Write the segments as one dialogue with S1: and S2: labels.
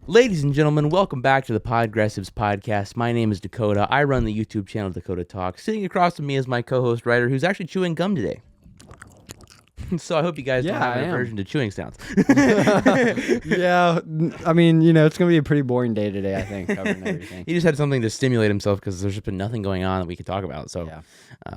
S1: Ladies and gentlemen, welcome back to the Podgressives podcast. My name is Dakota. I run the YouTube channel Dakota Talk. Sitting across from me is my co-host Ryder, who's actually chewing gum today. So I hope you guys don't have an aversion to chewing sounds.
S2: Yeah, I mean, it's going to be a pretty boring day today, I think, covering everything.
S1: He just had something to stimulate himself because there's just been nothing going on that we could talk about. So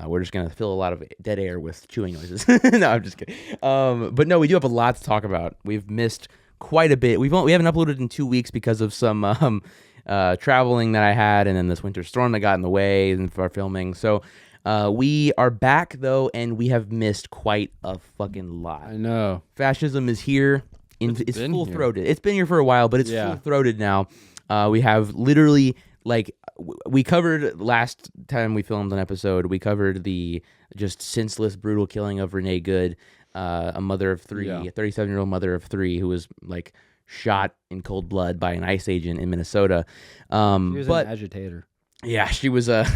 S1: we're just going to fill a lot of dead air with chewing noises. No, I'm just kidding. But no, we do have a lot to talk about. We've missed quite a bit. We haven't uploaded in 2 weeks because of some traveling that I had, and then this winter storm that got in the way and for our filming. So we are back though, and we have missed quite a fucking lot.
S2: I know.
S1: Fascism is here. It's full-throated. It's been here for a while, but it's full-throated now. We have literally, we covered last time we filmed an episode, we covered the just senseless, brutal killing of Renee Good, a mother of three, a 37-year-old mother of three who was shot in cold blood by an ICE agent in Minnesota.
S2: She was an agitator.
S1: Yeah, she was right,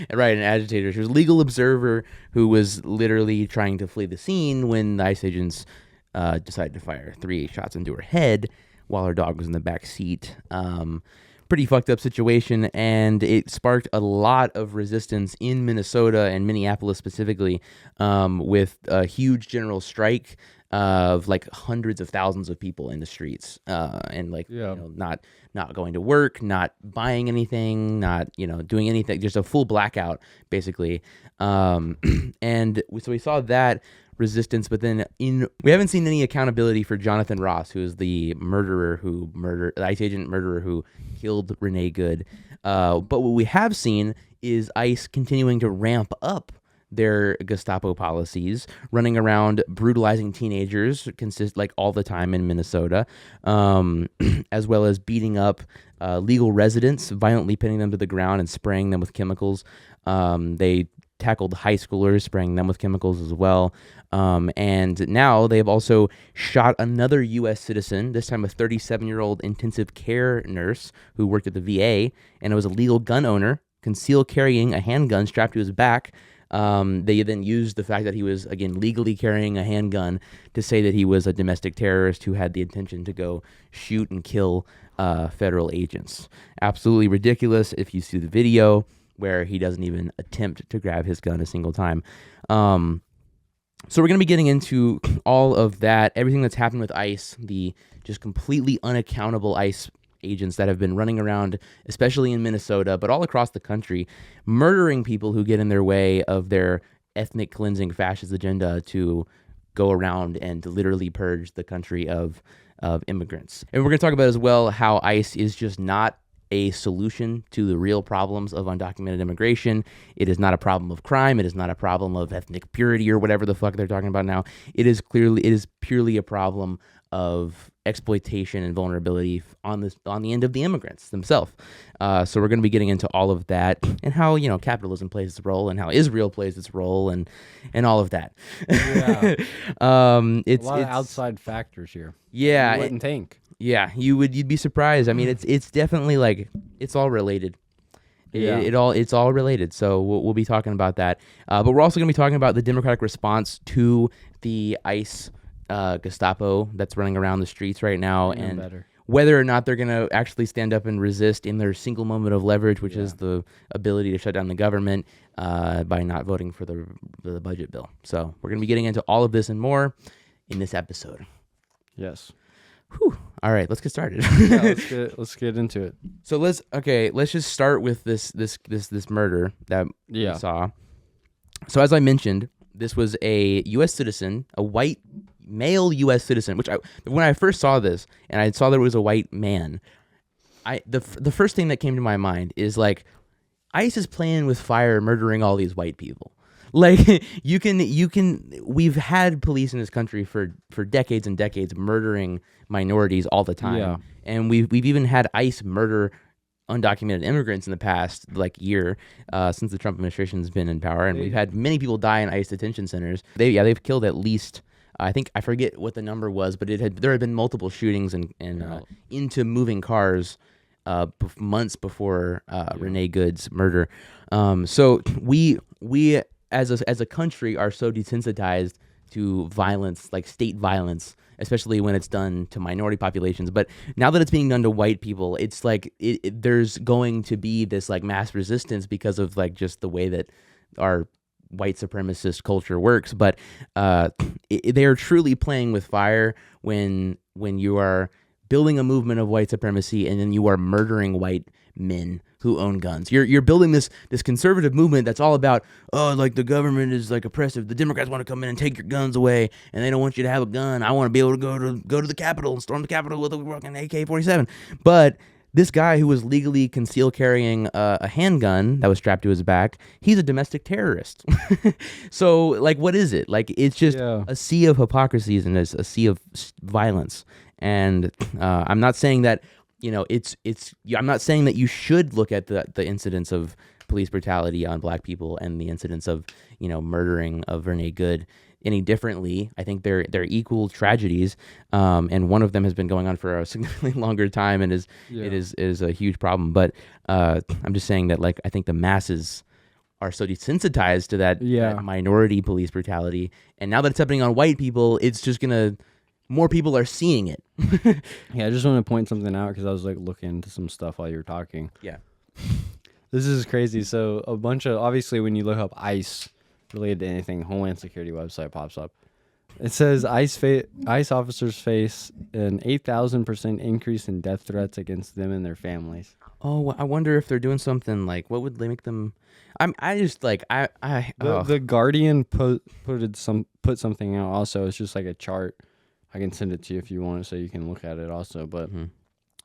S1: an agitator. She was a legal observer who was literally trying to flee the scene when the ICE agents decided to fire 3 shots into her head while her dog was in the back seat. Pretty fucked up situation, and it sparked a lot of resistance in Minnesota and Minneapolis specifically, with a huge general strike of hundreds of thousands of people in the streets, and not going to work, not buying anything, not doing anything, just a full blackout basically. And so we saw that resistance, but then we haven't seen any accountability for Jonathan Ross, who is the the ICE agent murderer who killed Renee Good. But what we have seen is ICE continuing to ramp up their Gestapo policies, running around brutalizing teenagers all the time in Minnesota, as well as beating up legal residents, violently pinning them to the ground and spraying them with chemicals. They tackled high schoolers, spraying them with chemicals as well. And now they've also shot another U.S. citizen, this time a 37-year-old intensive care nurse who worked at the VA, and it was a legal gun owner, concealed carrying a handgun strapped to his back. They then used the fact that he was, again, legally carrying a handgun to say that he was a domestic terrorist who had the intention to go shoot and kill federal agents. Absolutely ridiculous if you see the video where he doesn't even attempt to grab his gun a single time. So we're going to be getting into all of that, everything that's happened with ICE, the just completely unaccountable ICE agents that have been running around, especially in Minnesota, but all across the country, murdering people who get in their way of their ethnic cleansing fascist agenda to go around and to literally purge the country of immigrants. And we're going to talk about as well how ICE is just not a solution to the real problems of undocumented immigration. It is not a problem of crime. It is not a problem of ethnic purity or whatever the fuck they're talking about now. It is purely a problem of exploitation and vulnerability on the end of the immigrants themselves. So we're going to be getting into all of that and how capitalism plays its role and how Israel plays its role and all of that.
S2: Yeah.
S1: It's
S2: a lot of outside factors here.
S1: Yeah,
S2: you wouldn't think.
S1: Yeah, you'd be surprised. I mean, it's definitely it's all related. It's all related. So we'll be talking about that. But we're also going to be talking about the Democratic response to the ICE Gestapo that's running around the streets right now, and whether or not they're going to actually stand up and resist in their single moment of leverage, which is the ability to shut down the government by not voting for the budget bill. So we're going to be getting into all of this and more in this episode.
S2: Yes.
S1: Whew. All right, let's get started.
S2: Let's get into it.
S1: So let's just start with this murder that we saw. So as I mentioned, this was a U.S. citizen, a white male U.S. citizen. Which when I first saw this and I saw that it was a white man, the first thing that came to my mind is ICE is playing with fire, murdering all these white people. We've had police in this country for decades and decades murdering minorities all the time. Yeah. And we've even had ICE murder undocumented immigrants in the past year since the Trump administration has been in power, and we've had many people die in ICE detention centers. They've killed at least, I forget what the number was, but there had been multiple shootings and into moving cars months before Renee Good's murder. So we as a country are so desensitized violence, like state violence, especially when it's done to minority populations. But now that it's being done to white people, it's like there's going to be this like mass resistance because of like just the way that our white supremacist culture works. But they are truly playing with fire when you are building a movement of white supremacy and then you are murdering white men who own guns. You're building this conservative movement that's all about, oh, like the government is like oppressive. The Democrats want to come in and take your guns away, and they don't want you to have a gun. I want to be able to go to the Capitol and storm the Capitol with a fucking AK-47. But this guy who was legally concealed carrying a handgun that was strapped to his back, he's a domestic terrorist. So, like, what is it? Like, it's just a sea of hypocrisies and it's a sea of violence. And I'm not saying that, I'm not saying that you should look at the incidents of police brutality on black people and the incidents of, murdering of Vernay Good any differently. I think they're equal tragedies, and one of them has been going on for a significantly longer time and it is a huge problem. But I'm just saying that, like, I think the masses are so desensitized to that minority police brutality, and now that it's happening on white people, it's just gonna more people are seeing it.
S2: Yeah, I just want to point something out because I was like looking into some stuff while you were talking.
S1: Yeah.
S2: This is crazy. So a bunch of, obviously when you look up ICE related to anything, Homeland Security website pops up. It says ICE officers face an 8,000% increase in death threats against them and their families.
S1: Oh, I wonder if they're doing something like, what would they make them?
S2: The Guardian put something out also. It's just like a chart. I can send it to you if you want, so you can look at it also. But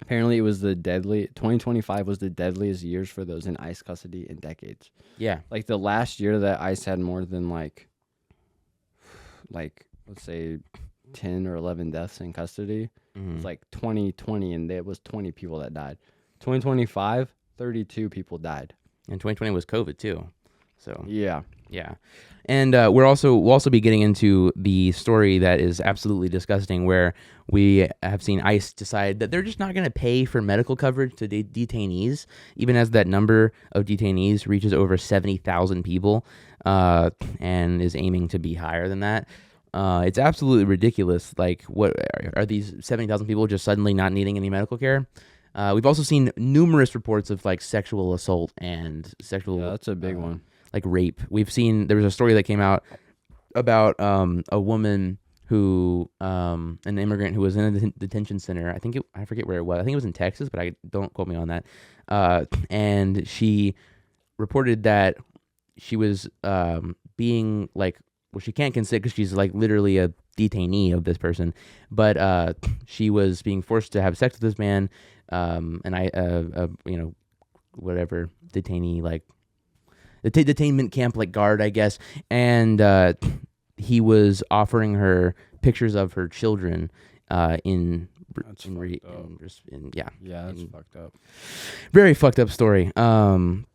S2: apparently, it was 2025 was the deadliest years for those in ICE custody in decades.
S1: Yeah,
S2: like the last year that ICE had more than like let's say 10 or 11 deaths in custody. It was like 2020, and it was 20 people that died. 2025, 32 people died.
S1: And 2020 was COVID too. So
S2: yeah.
S1: And we'll also be getting into the story that is absolutely disgusting, where we have seen ICE decide that they're just not going to pay for medical coverage to detainees, even as that number of detainees reaches over 70,000 people, and is aiming to be higher than that. It's absolutely ridiculous. Like, what are these 70,000 people just suddenly not needing any medical care? We've also seen numerous reports of like sexual assault and sexual.
S2: Yeah, that's a big one.
S1: Like rape. There was a story that came out about a woman who, an immigrant who was in a detention center. I forget where it was. I think it was in Texas, but don't quote me on that. And she reported that she was being like, well, she can't consent because she's like literally a detainee of this person, but she was being forced to have sex with this man, whatever detainee, like the detainment camp, like guard, I guess, and he was offering her pictures of her children
S2: That's fucked up.
S1: Very fucked up story. And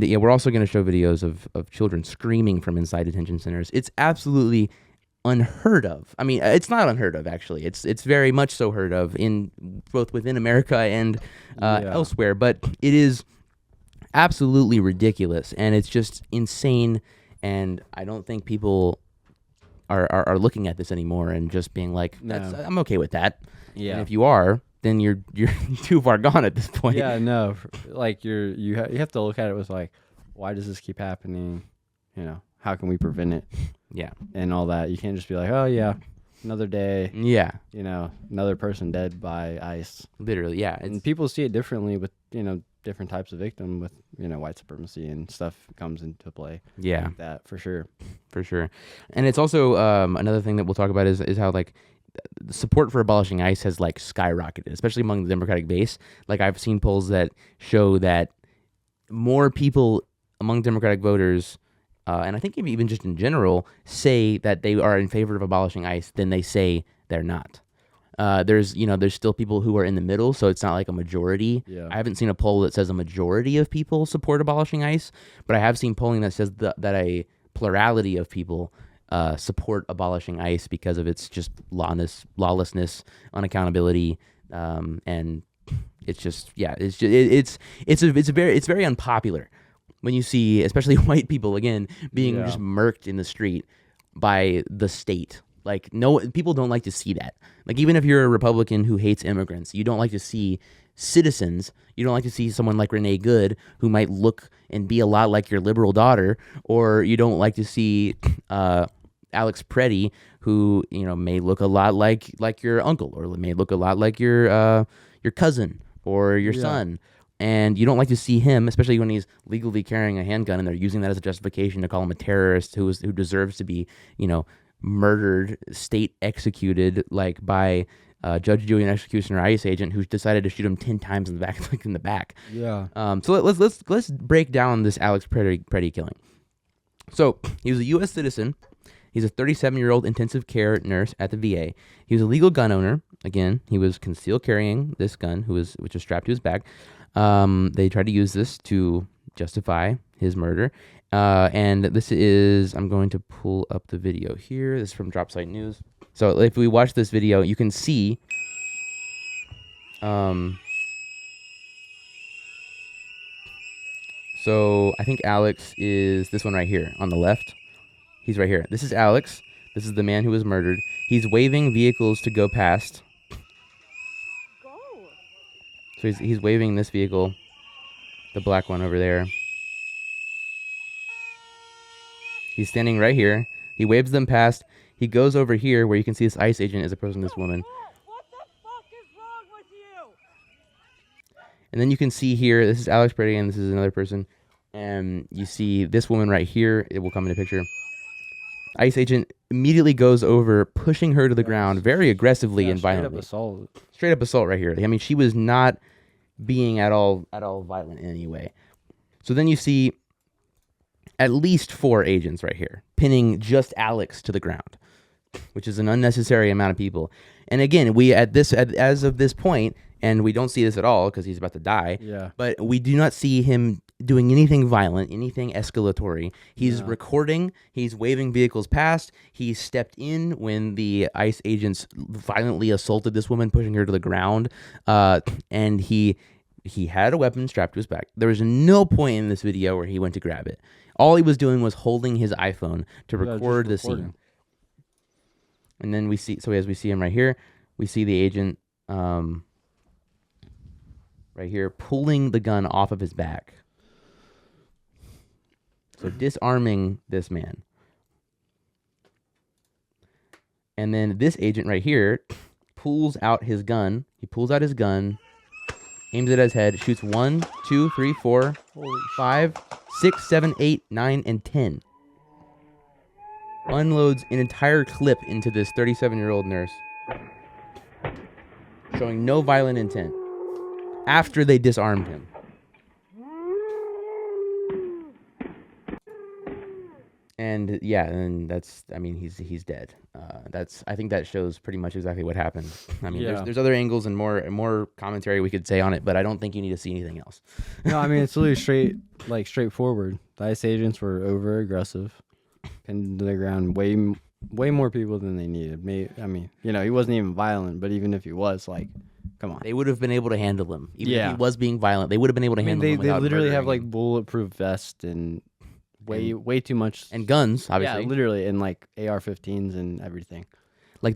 S1: yeah, we're also going to show videos of children screaming from inside detention centers. It's absolutely unheard of. I mean, it's not unheard of, actually. It's very much so heard of in both within America and elsewhere, but it is absolutely ridiculous, and it's just insane. And I don't think people are looking at this anymore and just being like, I'm okay with that. Yeah. And if you are, then you're too far gone at this point.
S2: Yeah, no. Like you have to look at it with like, why does this keep happening? How can we prevent it?
S1: Yeah.
S2: And all that. You can't just be like, oh yeah, another day.
S1: Yeah.
S2: Another person dead by ICE.
S1: Literally, yeah.
S2: And people see it differently with, different types of victim with, white supremacy and stuff comes into play.
S1: Yeah.
S2: Like that for sure.
S1: For sure. And it's also another thing that we'll talk about is how like the support for abolishing ICE has like skyrocketed, especially among the Democratic base. Like I've seen polls that show that more people among Democratic voters, and I think even just in general, say that they are in favor of abolishing ICE than they say they're not. There's still people who are in the middle, so it's not like a majority.
S2: Yeah.
S1: I haven't seen a poll that says a majority of people support abolishing ICE, but I have seen polling that says that a plurality of people support abolishing ICE because of its just lawlessness, unaccountability, and it's just it's very unpopular when you see, especially white people again being just murked in the street. by the state. Like, no, people don't like to see that. Like, even if you're a Republican who hates immigrants, you don't like to see citizens. You don't like to see someone like Renee Good, who might look and be a lot like your liberal daughter, or you don't like to see Alex Preddy, who may look a lot like your uncle, or may look a lot like your cousin or your son. And you don't like to see him, especially when he's legally carrying a handgun and they're using that as a justification to call him a terrorist who deserves to be, murdered, state executed, like by judge, jury, and executioner ICE agent who decided to shoot him 10 times in the back, like in the back.
S2: Yeah.
S1: So let's break down this Alex Preddy killing. So he was a U.S. citizen. He's a 37-year-old intensive care nurse at the VA. He was a legal gun owner. Again, he was concealed carrying this gun, which was strapped to his back. They tried to use this to justify his murder. And this is, I'm going to pull up the video here. This is from Dropsite News. So if we watch this video, you can see, so I think Alex is this one right here on the left. He's right here. This is Alex. This is the man who was murdered. He's waving vehicles to go past. So he's waving this vehicle, the black one over there. He's standing right here. He waves them past. He goes over here where you can see this ICE agent is approaching this woman.
S3: What the fuck is wrong with you?
S1: And then you can see here, this is Alex Preddy and this is another person. And you see this woman right here. It will come into picture. ICE agent immediately goes over, pushing her to the ground very aggressively and violently. Straight up assault right here. I mean, she was not being at all violent in any way. So then you see at least 4 agents right here pinning just Alex to the ground, which is an unnecessary amount of people. And again, as of this point, and we don't see this at all because he's about to die.
S2: Yeah.
S1: But we do not see him doing anything violent, anything escalatory. He's recording. He's waving vehicles past. He stepped in when the ICE agents violently assaulted this woman, pushing her to the ground. And he had a weapon strapped to his back. There was no point in this video where he went to grab it. All he was doing was holding his iPhone to record the scene. And then we see, so as we see him right here, we see the agent right here pulling the gun off of his back. So disarming this man. And then this agent right here pulls out his gun. He pulls out his gun, aims it at his head, shoots 1, 2, 3, 4, 5, 6, 7, 8, 9, and 10. Unloads an entire clip into this 37-year-old nurse, showing no violent intent after they disarmed him. And yeah, and he's dead. I think that shows pretty much exactly what happened. I mean, there's other angles and more commentary we could say on it, but I don't think you need to see anything else.
S2: No, I mean it's literally straightforward. The ICE agents were over aggressive, pinned to the ground way more people than they needed. He wasn't even violent, but even if he was, come on,
S1: they would have been able to handle him. Even if he was being violent, they would have been able to handle him. They
S2: literally have bulletproof vests and way too much,
S1: and guns, obviously.
S2: Yeah, literally, and AR-15s and everything.
S1: I'm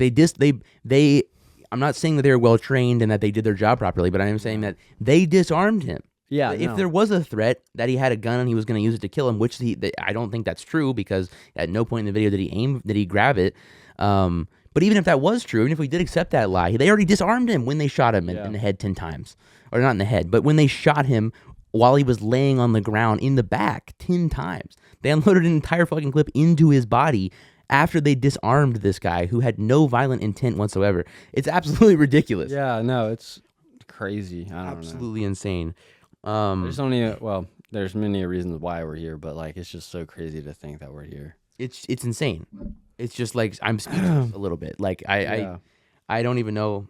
S1: not saying that they were well trained and that they did their job properly, but I am saying that they disarmed him.
S2: Yeah.
S1: If there was a threat that he had a gun and he was going to use it to kill him, which I don't think that's true because at no point in the video did he grab it. But even if that was true, even if we did accept that lie, they already disarmed him when they shot him in the head 10 times, or not in the head, but when they shot him while he was laying on the ground in the back 10 times. They unloaded an entire fucking clip into his body after they disarmed this guy who had no violent intent whatsoever. It's absolutely ridiculous.
S2: Yeah, no, it's crazy. I don't know.
S1: Absolutely insane.
S2: There's many reasons why we're here, but it's just so crazy to think that we're here.
S1: It's insane. It's just I'm speechless a little bit. I don't even know.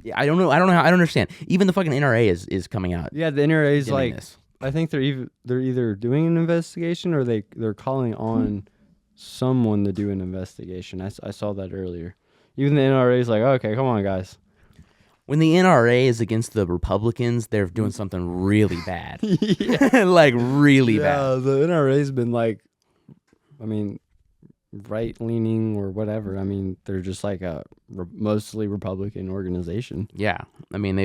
S1: Yeah, I don't know. I don't understand. Even the fucking NRA is coming out.
S2: Yeah, the NRA is
S1: this.
S2: I think they're either doing an investigation or they're calling on someone to do an investigation. I saw that earlier. Even the NRA is okay, come on, guys.
S1: When the NRA is against the Republicans, they're doing something really bad. Really bad.
S2: Yeah, the NRA's been right leaning or whatever. I mean, they're just like a mostly Republican organization.
S1: Yeah, I mean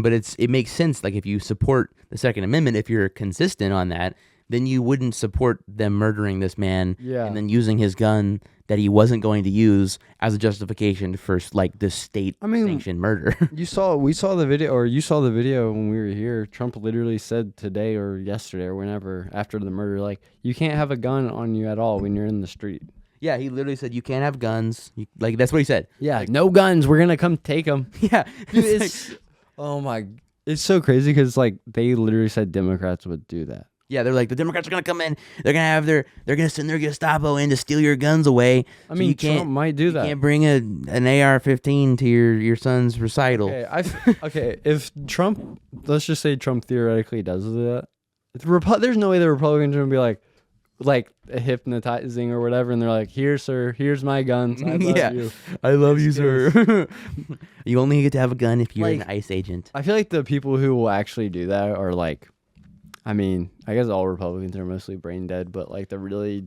S1: but it makes sense. Like if you support the Second Amendment, if you're consistent on that, then you wouldn't support them murdering this man
S2: Yeah.
S1: and then using his gun that he wasn't going to use as a justification for like this state sanctioned murder.
S2: You saw the video when we were here. Trump literally said today or yesterday or whenever after the murder, like, you can't have a gun on you at all when you're in the street.
S1: Yeah, he literally said you can't have guns. Like that's what he said.
S2: Yeah, like, no guns. We're gonna come take them.
S1: Yeah,
S2: Dude, it's oh my, it's so crazy because like they literally said Democrats would do that.
S1: yeah, they're like the Democrats are gonna come in. They're gonna send their Gestapo in to steal your guns away.
S2: I mean,
S1: you can't,
S2: Trump might do that.
S1: You can't bring an AR-15 to your son's recital.
S2: Okay, okay. If Trump, let's just say Trump theoretically does that, there's no way the Republicans are gonna be like hypnotizing or whatever, and they're like, "Here, sir, here's my guns. I love you.
S1: I love you, sir." You only get to have a gun if you're an ICE agent.
S2: I feel like the people who will actually do that are like, I mean, I guess all Republicans are mostly brain dead, but like the really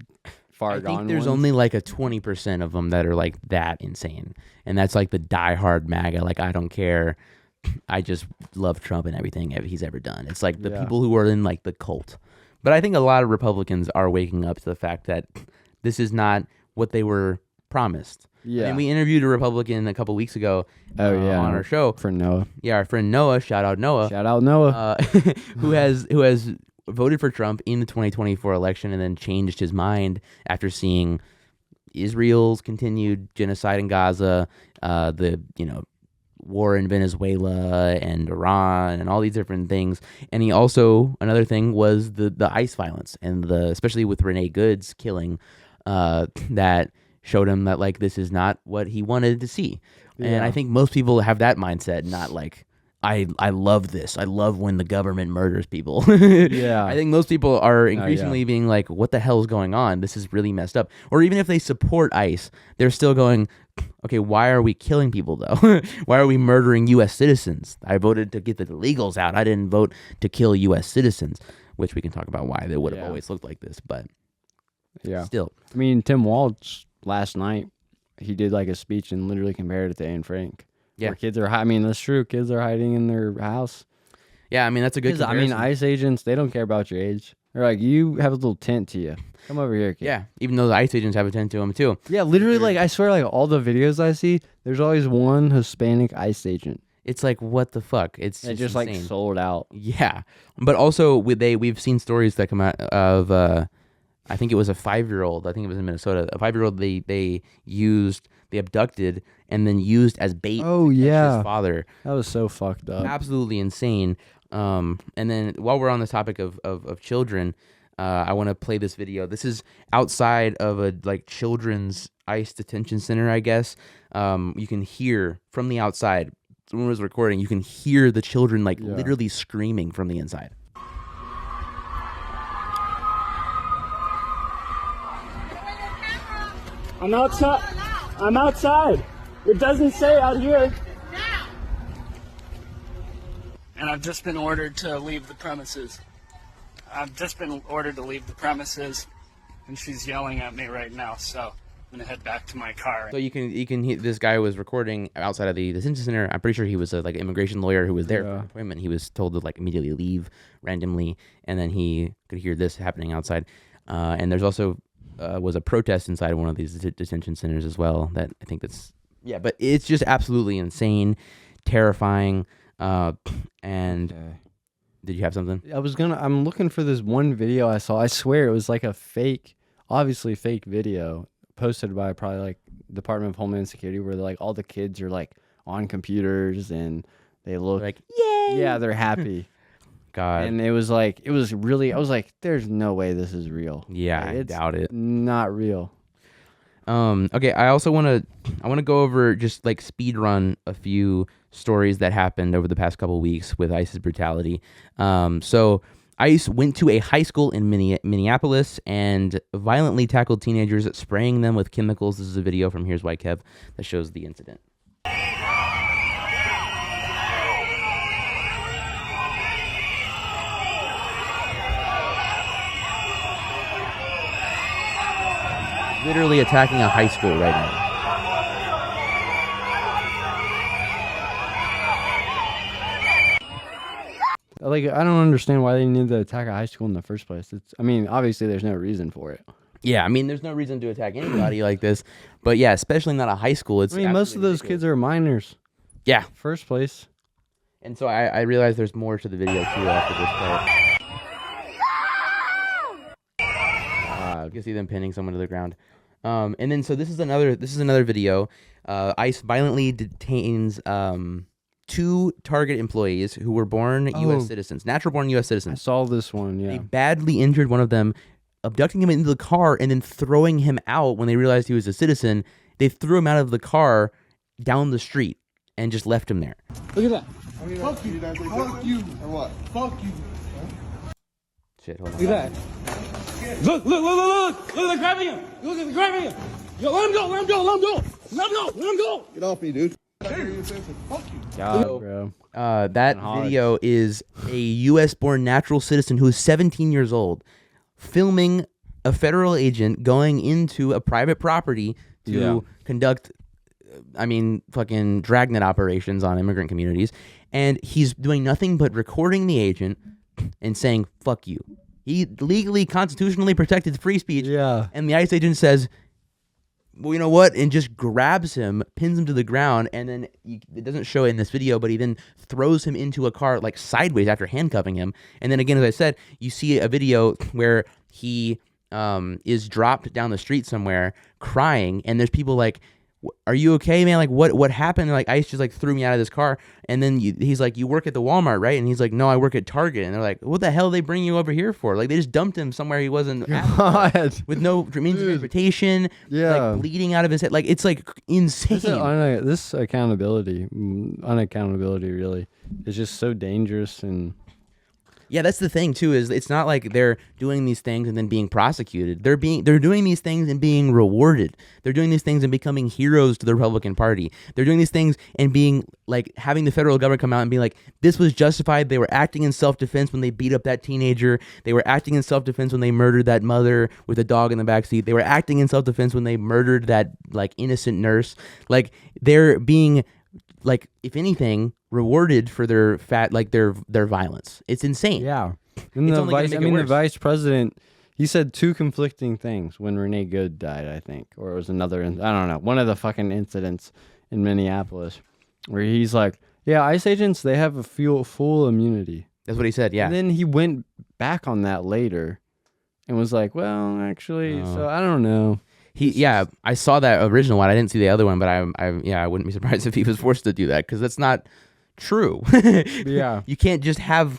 S2: far gone
S1: I think there's
S2: ones.
S1: only like a 20% of them that are like that insane, and that's like the diehard MAGA. Like I don't care, I just love Trump and everything he's ever done. It's like the people who are in like the cult. But I think a lot of Republicans are waking up to the fact that this is not what they were promised.
S2: Yeah.
S1: And we interviewed a Republican a couple weeks ago on our show.
S2: For Noah.
S1: Yeah, our friend Noah, shout out Noah.
S2: Shout out Noah.
S1: Who has voted for Trump in the 2024 election and then changed his mind after seeing Israel's continued genocide in Gaza, the war in Venezuela and Iran and all these different things. And he also, another thing was the ICE violence and especially with Renee Good's killing, that showed him that like this is not what he wanted to see. Yeah. And I think most people have that mindset, not like I love this. I love when the government murders people.
S2: Yeah.
S1: I think most people are increasingly being like, what the hell is going on? This is really messed up. Or even if they support ICE, they're still going, okay, why are we killing people though? Why are we murdering U.S. citizens? I voted to get the illegals out. I didn't vote to kill U.S. citizens, which we can talk about why they would have always looked like this. But still.
S2: I mean, Tim Walz last night, he did like a speech and literally compared it to Anne Frank.
S1: Yeah.
S2: Where kids are, I mean, that's true. Kids are hiding in their house.
S1: Yeah, I mean, that's a good comparison.
S2: I mean, ICE agents, they don't care about your age. They're like, you have a little tent to you. Come over here, kid.
S1: Yeah, even though the ICE agents have a tent to them, too.
S2: Yeah, literally, like, I swear, like, all the videos I see, there's always one Hispanic ICE agent.
S1: It's like, what the fuck? It's
S2: just
S1: insane.
S2: like, sold out.
S1: Yeah. But also, we've seen stories that come out of, I think it was a 5-year-old. I think it was in Minnesota. A 5-year-old they abducted and then used as bait.
S2: Oh, yeah.
S1: His father.
S2: That was so fucked up.
S1: Absolutely insane. And then while we're on the topic of children, I want to play this video. This is outside of a like children's ICE detention center, I guess. You can hear from the outside. Someone was recording. You can hear the children like literally screaming from the inside.
S4: I'm outside. I'm outside. It doesn't say out here. And I've just been ordered to leave the premises. And she's yelling at me right now, so I'm gonna head back to my car.
S1: So you can hear this guy was recording outside of the detention center. I'm pretty sure he was like an immigration lawyer who was there for an appointment. He was told to like immediately leave randomly, and then he could hear this happening outside. And there's also was a protest inside one of these detention centers as well. That I think but it's just absolutely insane, terrifying. And did you have something?
S2: I'm looking for this one video I saw. I swear it was like a obviously fake video posted by probably like Department of Homeland Security where like all the kids are like on computers and they look
S1: like, yay!
S2: Yeah, they're happy.
S1: God.
S2: And it was really, I was like, there's no way this is real.
S1: Yeah,
S2: like,
S1: I doubt it.
S2: Not real.
S1: Okay, I also want to go over just like speed run a few stories that happened over the past couple weeks with ICE's brutality. So ICE went to a high school in Minneapolis and violently tackled teenagers, spraying them with chemicals. This is a video from Here's Why Kev that shows the incident. literally attacking a high school right now.
S2: Like, I don't understand why they needed to attack a high school in the first place. I mean, obviously there's no reason for it.
S1: Yeah, I mean, there's no reason to attack anybody like this, but yeah, especially not a high school. It's
S2: I mean, most of those kids are minors.
S1: Yeah,
S2: First place.
S1: and so I realized there's more to the video too after this part. You can see them pinning someone to the ground, and then so this is another video. ICE violently detains 2 Target employees who were born U.S. citizens, natural-born U.S.
S2: I
S1: citizens.
S2: saw this one,
S1: They
S2: yeah.
S1: badly injured one of them, abducting him into the car and then throwing him out when they realized he was a citizen. They threw him out of the car down the street and just left him there.
S4: Look at that.
S5: Fuck you. Fuck you. Or what? Fuck you.
S1: Shit, hold on.
S4: Look at that. Look, they're grabbing him. Look, they're grabbing him. Yo, let him go. Let him go. Let him go. Let him go. Let him go.
S5: Get off me, dude. Fuck you.
S2: God, bro.
S1: That
S2: Hodge.
S1: video is a U.S.-born natural citizen who is 17 years old filming a federal agent going into a private property to conduct, fucking dragnet operations on immigrant communities. And he's doing nothing but recording the agent and saying, fuck you. He legally, constitutionally protected free speech.
S2: Yeah.
S1: And the ICE agent says, well, you know what? And just grabs him, pins him to the ground, and then it doesn't show it in this video, but he then throws him into a car like sideways after handcuffing him. And then again, as I said, you see a video where he is dropped down the street somewhere crying, and there's people like, are you okay, man? Like, what happened? Like, ICE just like threw me out of this car. And then he's like, you work at the Walmart, right? And he's like, no, I work at Target. And they're like, what the hell are they bring you over here for? Like, they just dumped him somewhere he wasn't at,
S2: God.
S1: with no means of transportation,
S2: Yeah.
S1: like bleeding out of his head. Like, it's like insane.
S2: This accountability, unaccountability really, is just so dangerous. And
S1: Yeah, that's the thing too. Is it's not like they're doing these things and then being prosecuted. They're doing these things and being rewarded. They're doing these things and becoming heroes to the Republican Party. They're doing these things and being like having the federal government come out and be like, this was justified. They were acting in self-defense when they beat up that teenager. They were acting in self-defense when they murdered that mother with a dog in the backseat. They were acting in self-defense when they murdered that like innocent nurse. Like they're being like, if anything, rewarded for their their violence. It's insane.
S2: yeah. And
S1: It's
S2: the
S1: only gonna
S2: vice,
S1: make
S2: I
S1: it
S2: mean, the
S1: worse.
S2: vice president, he said 2 conflicting things when Renee Good died, I think, or it was another. I don't know. One of the fucking incidents in Minneapolis, where he's like, "Yeah, ICE agents, they have a full immunity."
S1: That's what he said. Yeah.
S2: And then he went back on that later, and was like, "Well, actually, so I don't know."
S1: I saw that original one. I didn't see the other one, but I wouldn't be surprised if he was forced to do that because that's not true.
S2: Yeah.
S1: You can't just have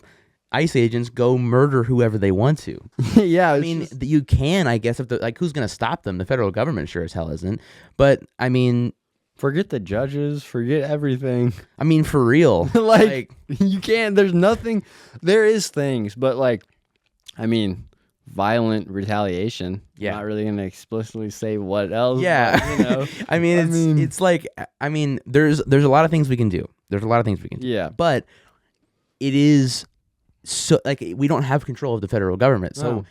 S1: ICE agents go murder whoever they want to.
S2: Yeah,
S1: I mean, you can, I guess, if who's going to stop them? The federal government sure as hell isn't. But I mean,
S2: forget the judges, forget everything.
S1: I mean, for real,
S2: like you can't. There's nothing. There is things, but like, I mean, violent retaliation.
S1: Yeah.
S2: I'm not really gonna explicitly say what else.
S1: yeah.
S2: but, you know.
S1: I mean, it's like, I mean, there's a lot of things we can do. There's a lot of things we can do.
S2: Yeah.
S1: But it is so like we don't have control of the federal government. So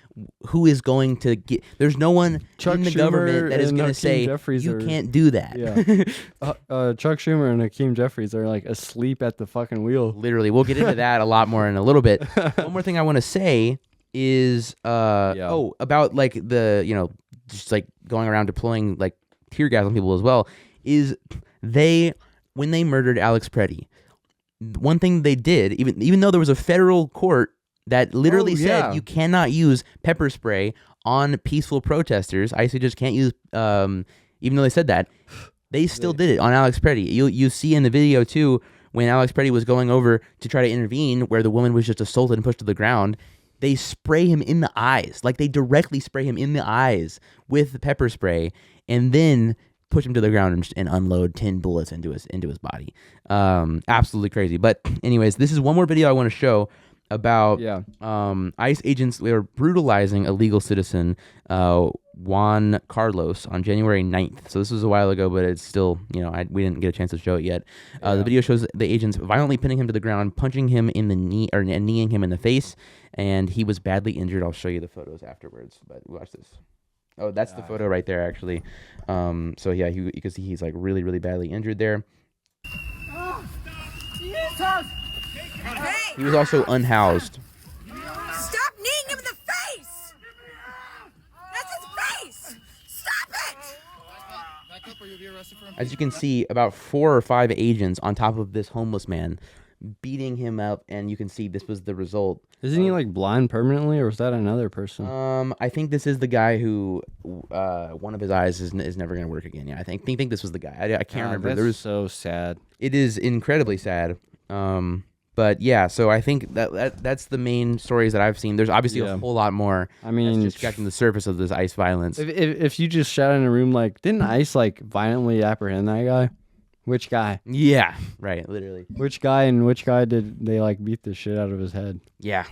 S1: who is going to get? There's no one
S2: Chuck
S1: in the
S2: Schumer
S1: government that is
S2: and
S1: going to
S2: Hakeem
S1: say
S2: Jeffries
S1: you
S2: are-
S1: can't do that.
S2: Yeah. Chuck Schumer and Hakeem Jeffries are like asleep at the fucking wheel.
S1: Literally, we'll get into that a lot more in a little bit. One more thing I want to say is about like the just like going around deploying like tear gas on people as well. Is when they murdered Alex Preddy, one thing they did, even though there was a federal court that literally said you cannot use pepper spray on peaceful protesters, ICE just can't use, even though they said that, they still did it on Alex Preddy. You see in the video too, when Alex Preddy was going over to try to intervene where the woman was just assaulted and pushed to the ground, they spray him in the eyes. Like they directly spray him in the eyes with the pepper spray and then push him to the ground and unload 10 bullets into his body. Absolutely crazy. But anyways, this is one more video I want to show about ICE agents. They were brutalizing a legal citizen, Juan Carlos, on January 9th. So this was a while ago, but it's still, we didn't get a chance to show it yet. The video shows the agents violently pinning him to the ground, punching him in the knee, or kneeing him in the face, and he was badly injured. I'll show you the photos afterwards, but watch this. Oh, that's the photo right there, actually. So yeah, you can see he's like really, really badly injured there. He was also unhoused.
S3: Stop kneeing him in the face! That's his face! Stop it!
S5: Back up or you'll be arrested for
S1: As you can see, about 4 or 5 agents on top of this homeless man, beating him up, and you can see this was the result.
S2: Isn't he like blind permanently, or was that another person?
S1: I think this is the guy who, one of his eyes is never gonna work again. Yeah, I think this was the guy. I can't remember.
S2: That's
S1: There was
S2: so sad.
S1: It is incredibly sad. But yeah, so I think that's the main stories that I've seen. There's obviously a whole lot more.
S2: I mean,
S1: just scratching the surface of this ICE violence.
S2: If you just shout in a room like, didn't ICE like violently apprehend that guy? Which guy?
S1: Yeah, right, literally.
S2: Which guy and which guy did they like beat the shit out of his head?
S1: Yeah,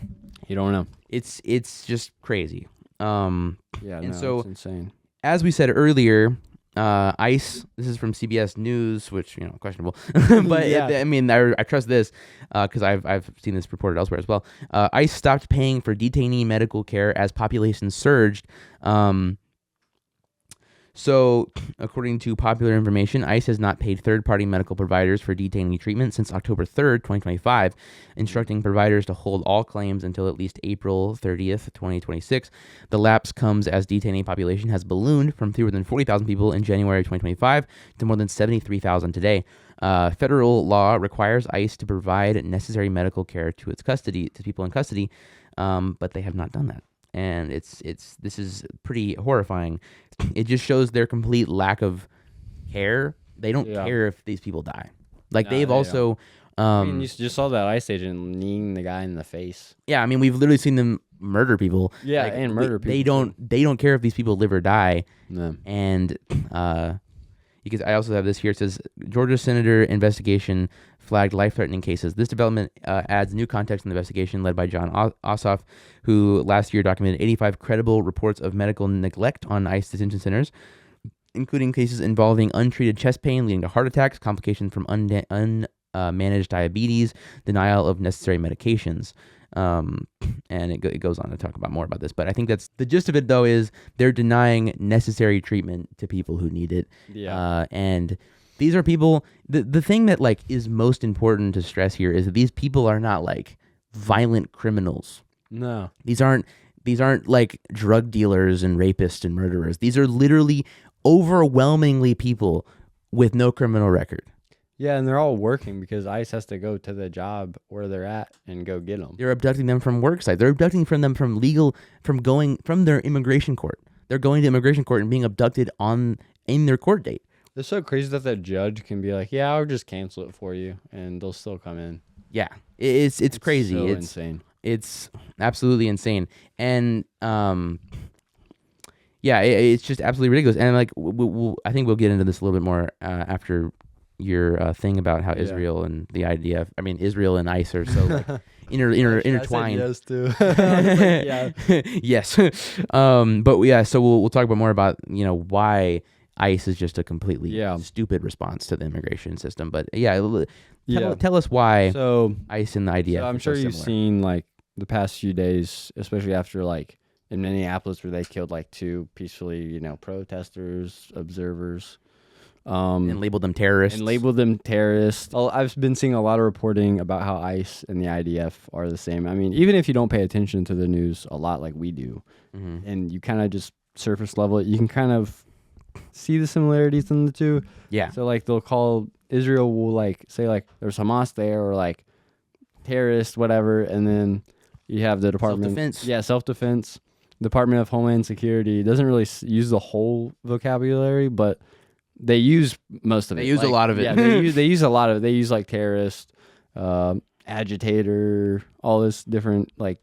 S2: You don't know.
S1: it's just crazy.
S2: Yeah,
S1: And
S2: no,
S1: so-
S2: it's insane.
S1: As we said earlier, ICE. This is from CBS News, which questionable, but
S2: Yeah.
S1: I trust this because I've seen this reported elsewhere as well. ICE stopped paying for detainee medical care as population surged. So, according to popular information, ICE has not paid third-party medical providers for detainee treatment since October 3rd, 2025, instructing providers to hold all claims until at least April 30th, 2026. The lapse comes as detainee population has ballooned from fewer than 40,000 people in January 2025 to more than 73,000 today. Federal law requires ICE to provide necessary medical care to people in custody, but they have not done that. And this is pretty horrifying. It just shows their complete lack of care. They don't care if these people die. Like they've
S2: they
S1: also,
S2: I mean, you just saw that ICE agent kneeing the guy in the face.
S1: yeah. I mean, we've literally seen them murder people.
S2: Yeah, and murder
S1: They
S2: people,
S1: They don't care if these people live or die.
S2: No.
S1: And because I also have this here. It says Georgia Senator investigation flagged life-threatening cases. This development adds new context in the investigation led by John Ossoff, who last year documented 85 credible reports of medical neglect on ICE detention centers, including cases involving untreated chest pain leading to heart attacks, complications from unmanaged diabetes, denial of necessary medications. And it goes on to talk about more about this. But I think that's the gist of it, though, is they're denying necessary treatment to people who need it.
S2: Yeah.
S1: And these are people, the thing that like is most important to stress here is that these people are not like violent criminals.
S2: No.
S1: These aren't like drug dealers and rapists and murderers. These are literally overwhelmingly people with no criminal record.
S2: Yeah, and they're all working because ICE has to go to the job where they're at and go get them.
S1: They're abducting them from work sites. They're abducting from their immigration court. They're going to immigration court and being abducted in their court date.
S2: It's so crazy that the judge can be like, "Yeah, I'll just cancel it for you," and they'll still come in.
S1: Yeah, it's crazy.
S2: So
S1: it's
S2: insane.
S1: It's absolutely insane, and yeah, it's just absolutely ridiculous. And like, I think we'll get into this a little bit more after your thing about how Israel and the IDF, I mean, Israel and ICE are so like intertwined.
S2: Yes, too.
S1: Yes. But yeah, so we'll talk about more about why ICE is just a completely stupid response to the immigration system. But yeah, tell us why ICE and the IDF.
S2: So I'm
S1: are
S2: sure you've
S1: similar.
S2: seen like the past few days, especially after like in Minneapolis where they killed like 2 peacefully, protesters, observers.
S1: And labeled them terrorists.
S2: I've been seeing a lot of reporting about how ICE and the IDF are the same. I mean, even if you don't pay attention to the news a lot like we do, and you kind of just surface level it, you can kind of see the similarities in the two.
S1: Yeah.
S2: So like they'll call Israel will like say like there's Hamas there or like terrorist whatever, and then you have the Department self-defense. Department of Homeland Security doesn't really use the whole vocabulary, but they use most of it.
S1: They use a lot of it.
S2: Yeah, they use a lot of it. They use like terrorist, agitator, all this different like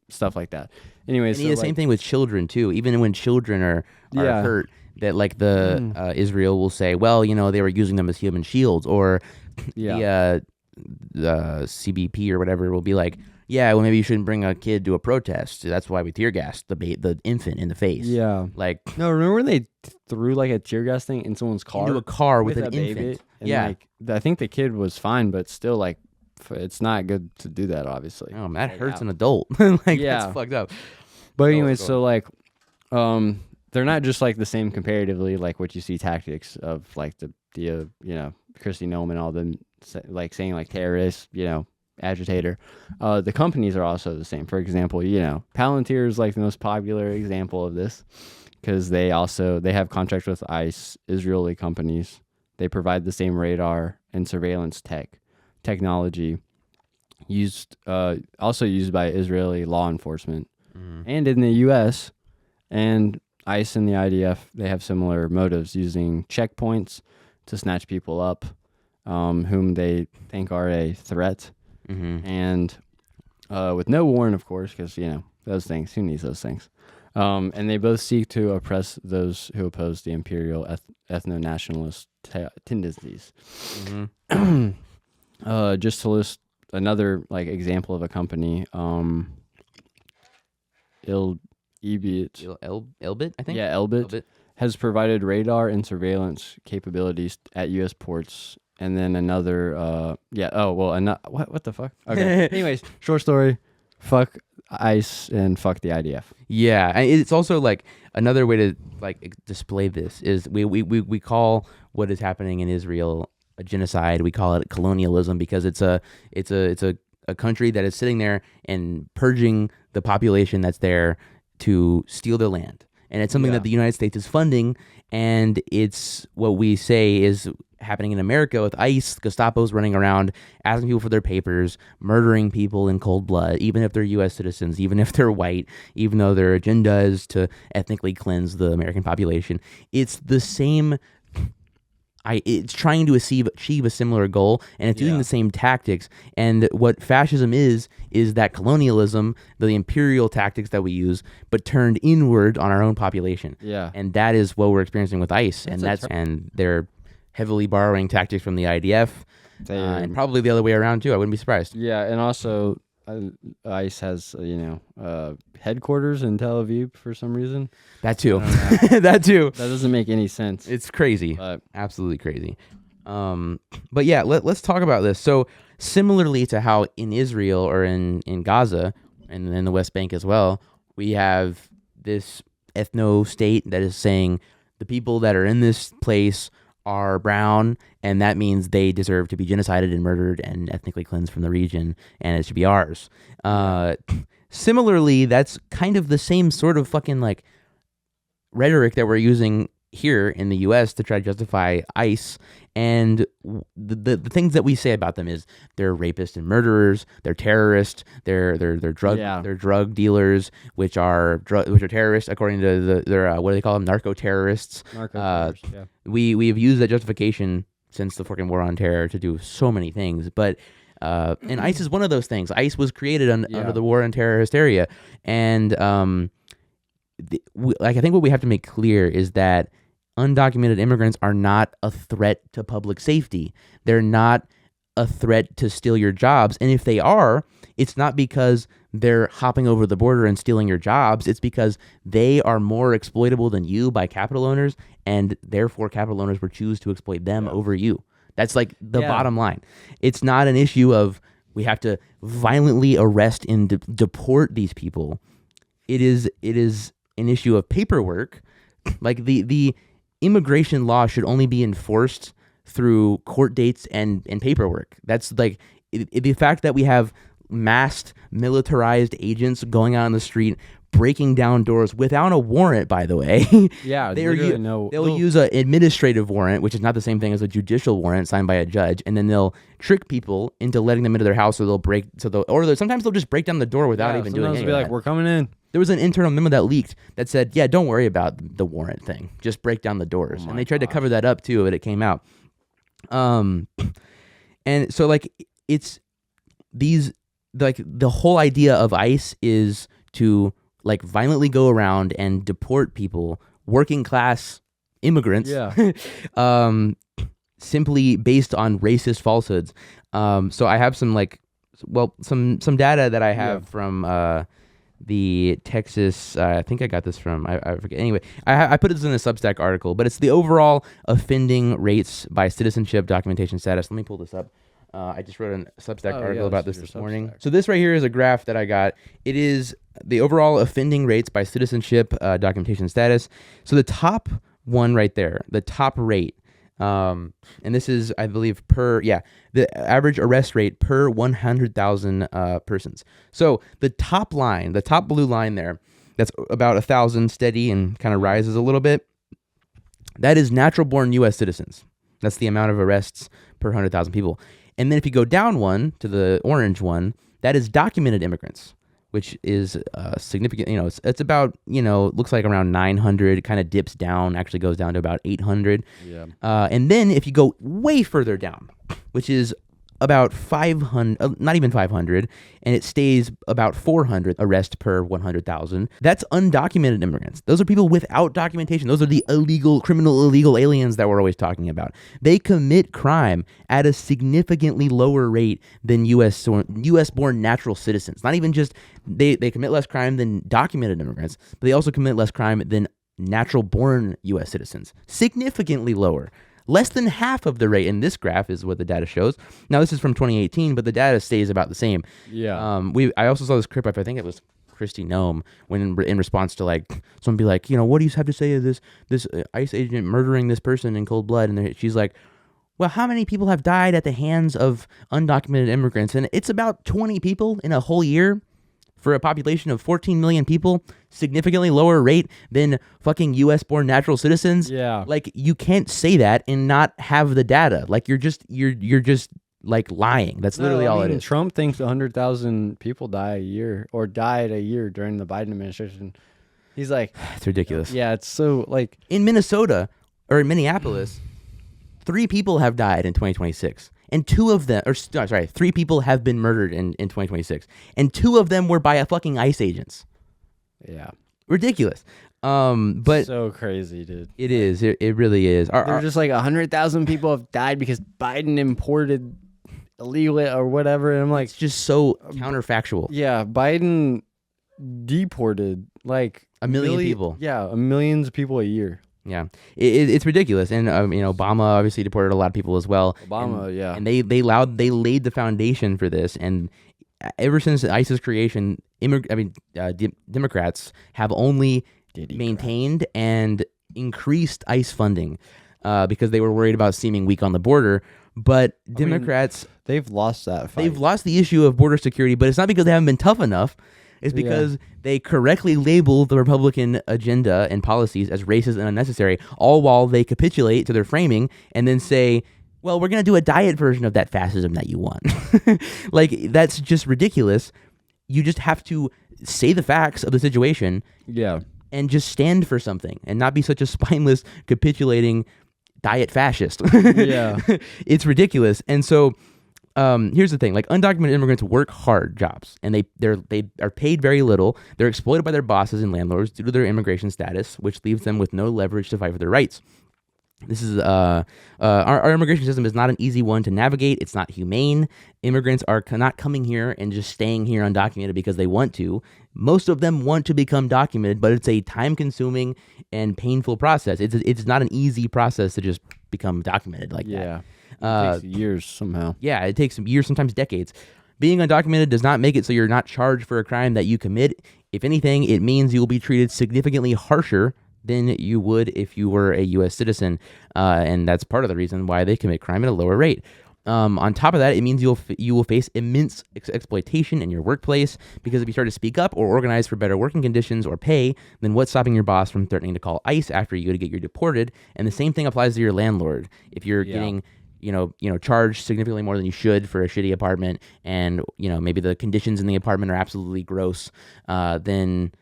S2: stuff like that. Anyway,
S1: the same thing with children too. Even when children are hurt, that like the Israel will say, well, they were using them as human shields, or the CBP or whatever will be like, yeah, well, maybe you shouldn't bring a kid to a protest. That's why we tear gassed the infant in the face.
S2: Yeah.
S1: Like,
S2: no, remember when they threw like a tear gas thing in someone's car?
S1: Into a car with an
S2: a baby?
S1: infant.
S2: And,
S1: yeah.
S2: Like, I think the kid was fine, but still, like, it's not good to do that, obviously.
S1: Oh, that hurts an adult. Like,
S2: Yeah.
S1: that's fucked up.
S2: But anyway, so like, they're not just like the same comparatively, like what you see tactics of like the Christy Nolan, all them like saying like terrorist, agitator. The companies are also the same. For example, Palantir is like the most popular example of this because they have contracts with ICE, Israeli companies. They provide the same radar and surveillance technology also used by Israeli law enforcement and in the U.S. and ICE and the IDF. They have similar motives, using checkpoints to snatch people up whom they think are a threat. And with no warrant, of course, because, those things, who needs those things? And they both seek to oppress those who oppose the imperial ethno-nationalist tendencies. Just to list another like example of a company, Elbit,
S1: I think.
S2: Yeah, Elbit has provided radar and surveillance capabilities at U.S. ports. And then another, what the fuck? Okay. Anyways, short story, fuck ICE and fuck the IDF.
S1: Yeah, and it's also like another way to like display this is we call what is happening in Israel a genocide. We call it colonialism because it's a country that is sitting there and purging the population that's there to steal their land. And it's something that the United States is funding, and it's what we say is happening in America with ICE. Gestapo's running around asking people for their papers, murdering people in cold blood, even if they're U.S. citizens, even if they're white, even though their agenda is to ethnically cleanse the American population. It's the same. It's trying to achieve a similar goal, and it's using the same tactics. And what fascism is that colonialism, the imperial tactics that we use, but turned inward on our own population.
S2: Yeah.
S1: And that is what we're experiencing with ICE. And they're heavily borrowing tactics from the IDF, and probably the other way around too. I wouldn't be surprised.
S2: Yeah, and also ICE has headquarters in Tel Aviv for some reason.
S1: That too. That too.
S2: That doesn't make any sense.
S1: It's crazy. Absolutely crazy. But yeah, let's talk about this. So similarly to how in Israel or in Gaza and in the West Bank as well, we have this ethno state that is saying the people that are in this place are brown, and that means they deserve to be genocided and murdered and ethnically cleansed from the region, and it should be ours. Similarly, that's kind of the same sort of fucking like rhetoric that we're using here in the U.S. to try to justify ICE. And the things that we say about them is they're rapists and murderers, they're terrorists, they're drug dealers, which are terrorists according to their what do they call them, narco terrorists. We have used that justification since the fucking war on terror to do so many things, but and ICE is one of those things. ICE was created under the war on terror hysteria, and I think what we have to make clear is that undocumented immigrants are not a threat to public safety. They're not a threat to steal your jobs. And if they are, it's not because they're hopping over the border and stealing your jobs. It's because they are more exploitable than you by capital owners, and therefore capital owners will choose to exploit them over you. That's like the bottom line. It's not an issue of we have to violently arrest and deport these people. It is an issue of paperwork. Like the immigration law should only be enforced through court dates and paperwork. That's like the fact that we have masked, militarized agents going out on the street, breaking down doors without a warrant, by the way.
S2: Yeah,
S1: they'll use an administrative warrant, which is not the same thing as a judicial warrant signed by a judge, and then they'll trick people into letting them into their house, or sometimes they'll just break down the door without even doing anything.
S2: Be like, we're coming in.
S1: There was an internal memo that leaked that said, yeah, don't worry about the warrant thing. Just break down the doors. And they tried to cover that up too, but it came out. And so like it's these, like the whole idea of ICE is to like violently go around and deport people, working class immigrants, simply based on racist falsehoods. So I have some data that I have from the Texas, I think I got this from, I forget. Anyway, I put this in a Substack article, but it's the overall offending rates by citizenship documentation status. Let me pull this up. I just wrote a Substack
S2: Oh,
S1: article
S2: yeah,
S1: about
S2: this
S1: this
S2: is
S1: this
S2: your
S1: morning.
S2: Substack.
S1: So this right here is a graph that I got. It is the overall offending rates by citizenship, documentation status. So the top one right there, the top rate, and this is, I believe, the average arrest rate per 100,000 persons. So the top line, the top blue line there, that's about 1,000 steady and kind of rises a little bit. That is natural-born U.S. citizens. That's the amount of arrests per 100,000 people. And then if you go down one to the orange one, that is documented immigrants, which is significant. It's about, looks like around 900, kind of dips down, actually goes down to about 800.
S2: Yeah.
S1: And then if you go way further down, which is about 500, not even 500, and it stays about 400 arrests per 100,000. That's undocumented immigrants. Those are people without documentation. Those are the criminal illegal aliens that we're always talking about. They commit crime at a significantly lower rate than U.S.-born natural citizens. Not even just, they commit less crime than documented immigrants, but they also commit less crime than natural-born U.S. citizens. Significantly lower. Less than half of the rate in this graph is what the data shows. Now, this is from 2018, but the data stays about the same.
S2: Yeah.
S1: I also saw this clip, I think it was Christy Nome, when in response to someone be like, what do you have to say of this ICE agent murdering this person in cold blood? And she's like, well, how many people have died at the hands of undocumented immigrants? And it's about 20 people in a whole year. For a population of 14 million people, significantly lower rate than fucking U.S.-born natural citizens.
S2: Yeah.
S1: You can't say that and not have the data. You're just lying. That's literally all it is.
S2: Trump thinks 100,000 people die a year or died a year during the Biden administration. He's like,
S1: It's ridiculous.
S2: yeah, it's so
S1: In Minnesota or in Minneapolis, 3 people have died in 2026. And 3 people have been murdered in 2026. And 2 of them were by a fucking ICE agents.
S2: yeah,
S1: Ridiculous. But
S2: so crazy, dude.
S1: it is. It really is.
S2: They're just 100,000 people have died because Biden imported illegal or whatever. And I'm like,
S1: it's just so counterfactual.
S2: yeah, Biden deported
S1: A million people.
S2: Yeah, millions of people a year.
S1: Yeah, it's ridiculous, and Obama obviously deported a lot of people as well.
S2: Yeah,
S1: and they laid the foundation for this, and ever since ICE's creation, Democrats have only maintained and increased ICE funding because they were worried about seeming weak on the border. But Democrats,
S2: they've lost that fight.
S1: they've lost the issue of border security, but it's not because they haven't been tough enough. It's because they correctly label the Republican agenda and policies as racist and unnecessary, all while they capitulate to their framing and then say, well, we're going to do a diet version of that fascism that you want. That's just ridiculous. You just have to say the facts of the situation and just stand for something and not be such a spineless, capitulating diet fascist.
S2: Yeah.
S1: It's ridiculous. And so here's the thing, undocumented immigrants work hard jobs and they are paid very little. They're exploited by their bosses and landlords due to their immigration status, which leaves them with no leverage to fight for their rights. This is our immigration system is not an easy one to navigate. It's not humane. Immigrants are not coming here and just staying here undocumented because they want to. Most of them want to become documented, but it's a time-consuming and painful process. It's not an easy process to just become documented like that.
S2: It takes years somehow.
S1: Yeah, it takes years, sometimes decades. Being undocumented does not make it so you're not charged for a crime that you commit. If anything, it means you will be treated significantly harsher than you would if you were a U.S. citizen, and that's part of the reason why they commit crime at a lower rate. On top of that, it means you will face immense exploitation in your workplace, because if you start to speak up or organize for better working conditions or pay, then what's stopping your boss from threatening to call ICE after you to get you deported? And the same thing applies to your landlord. If you're getting charged significantly more than you should for a shitty apartment, and maybe the conditions in the apartment are absolutely gross, then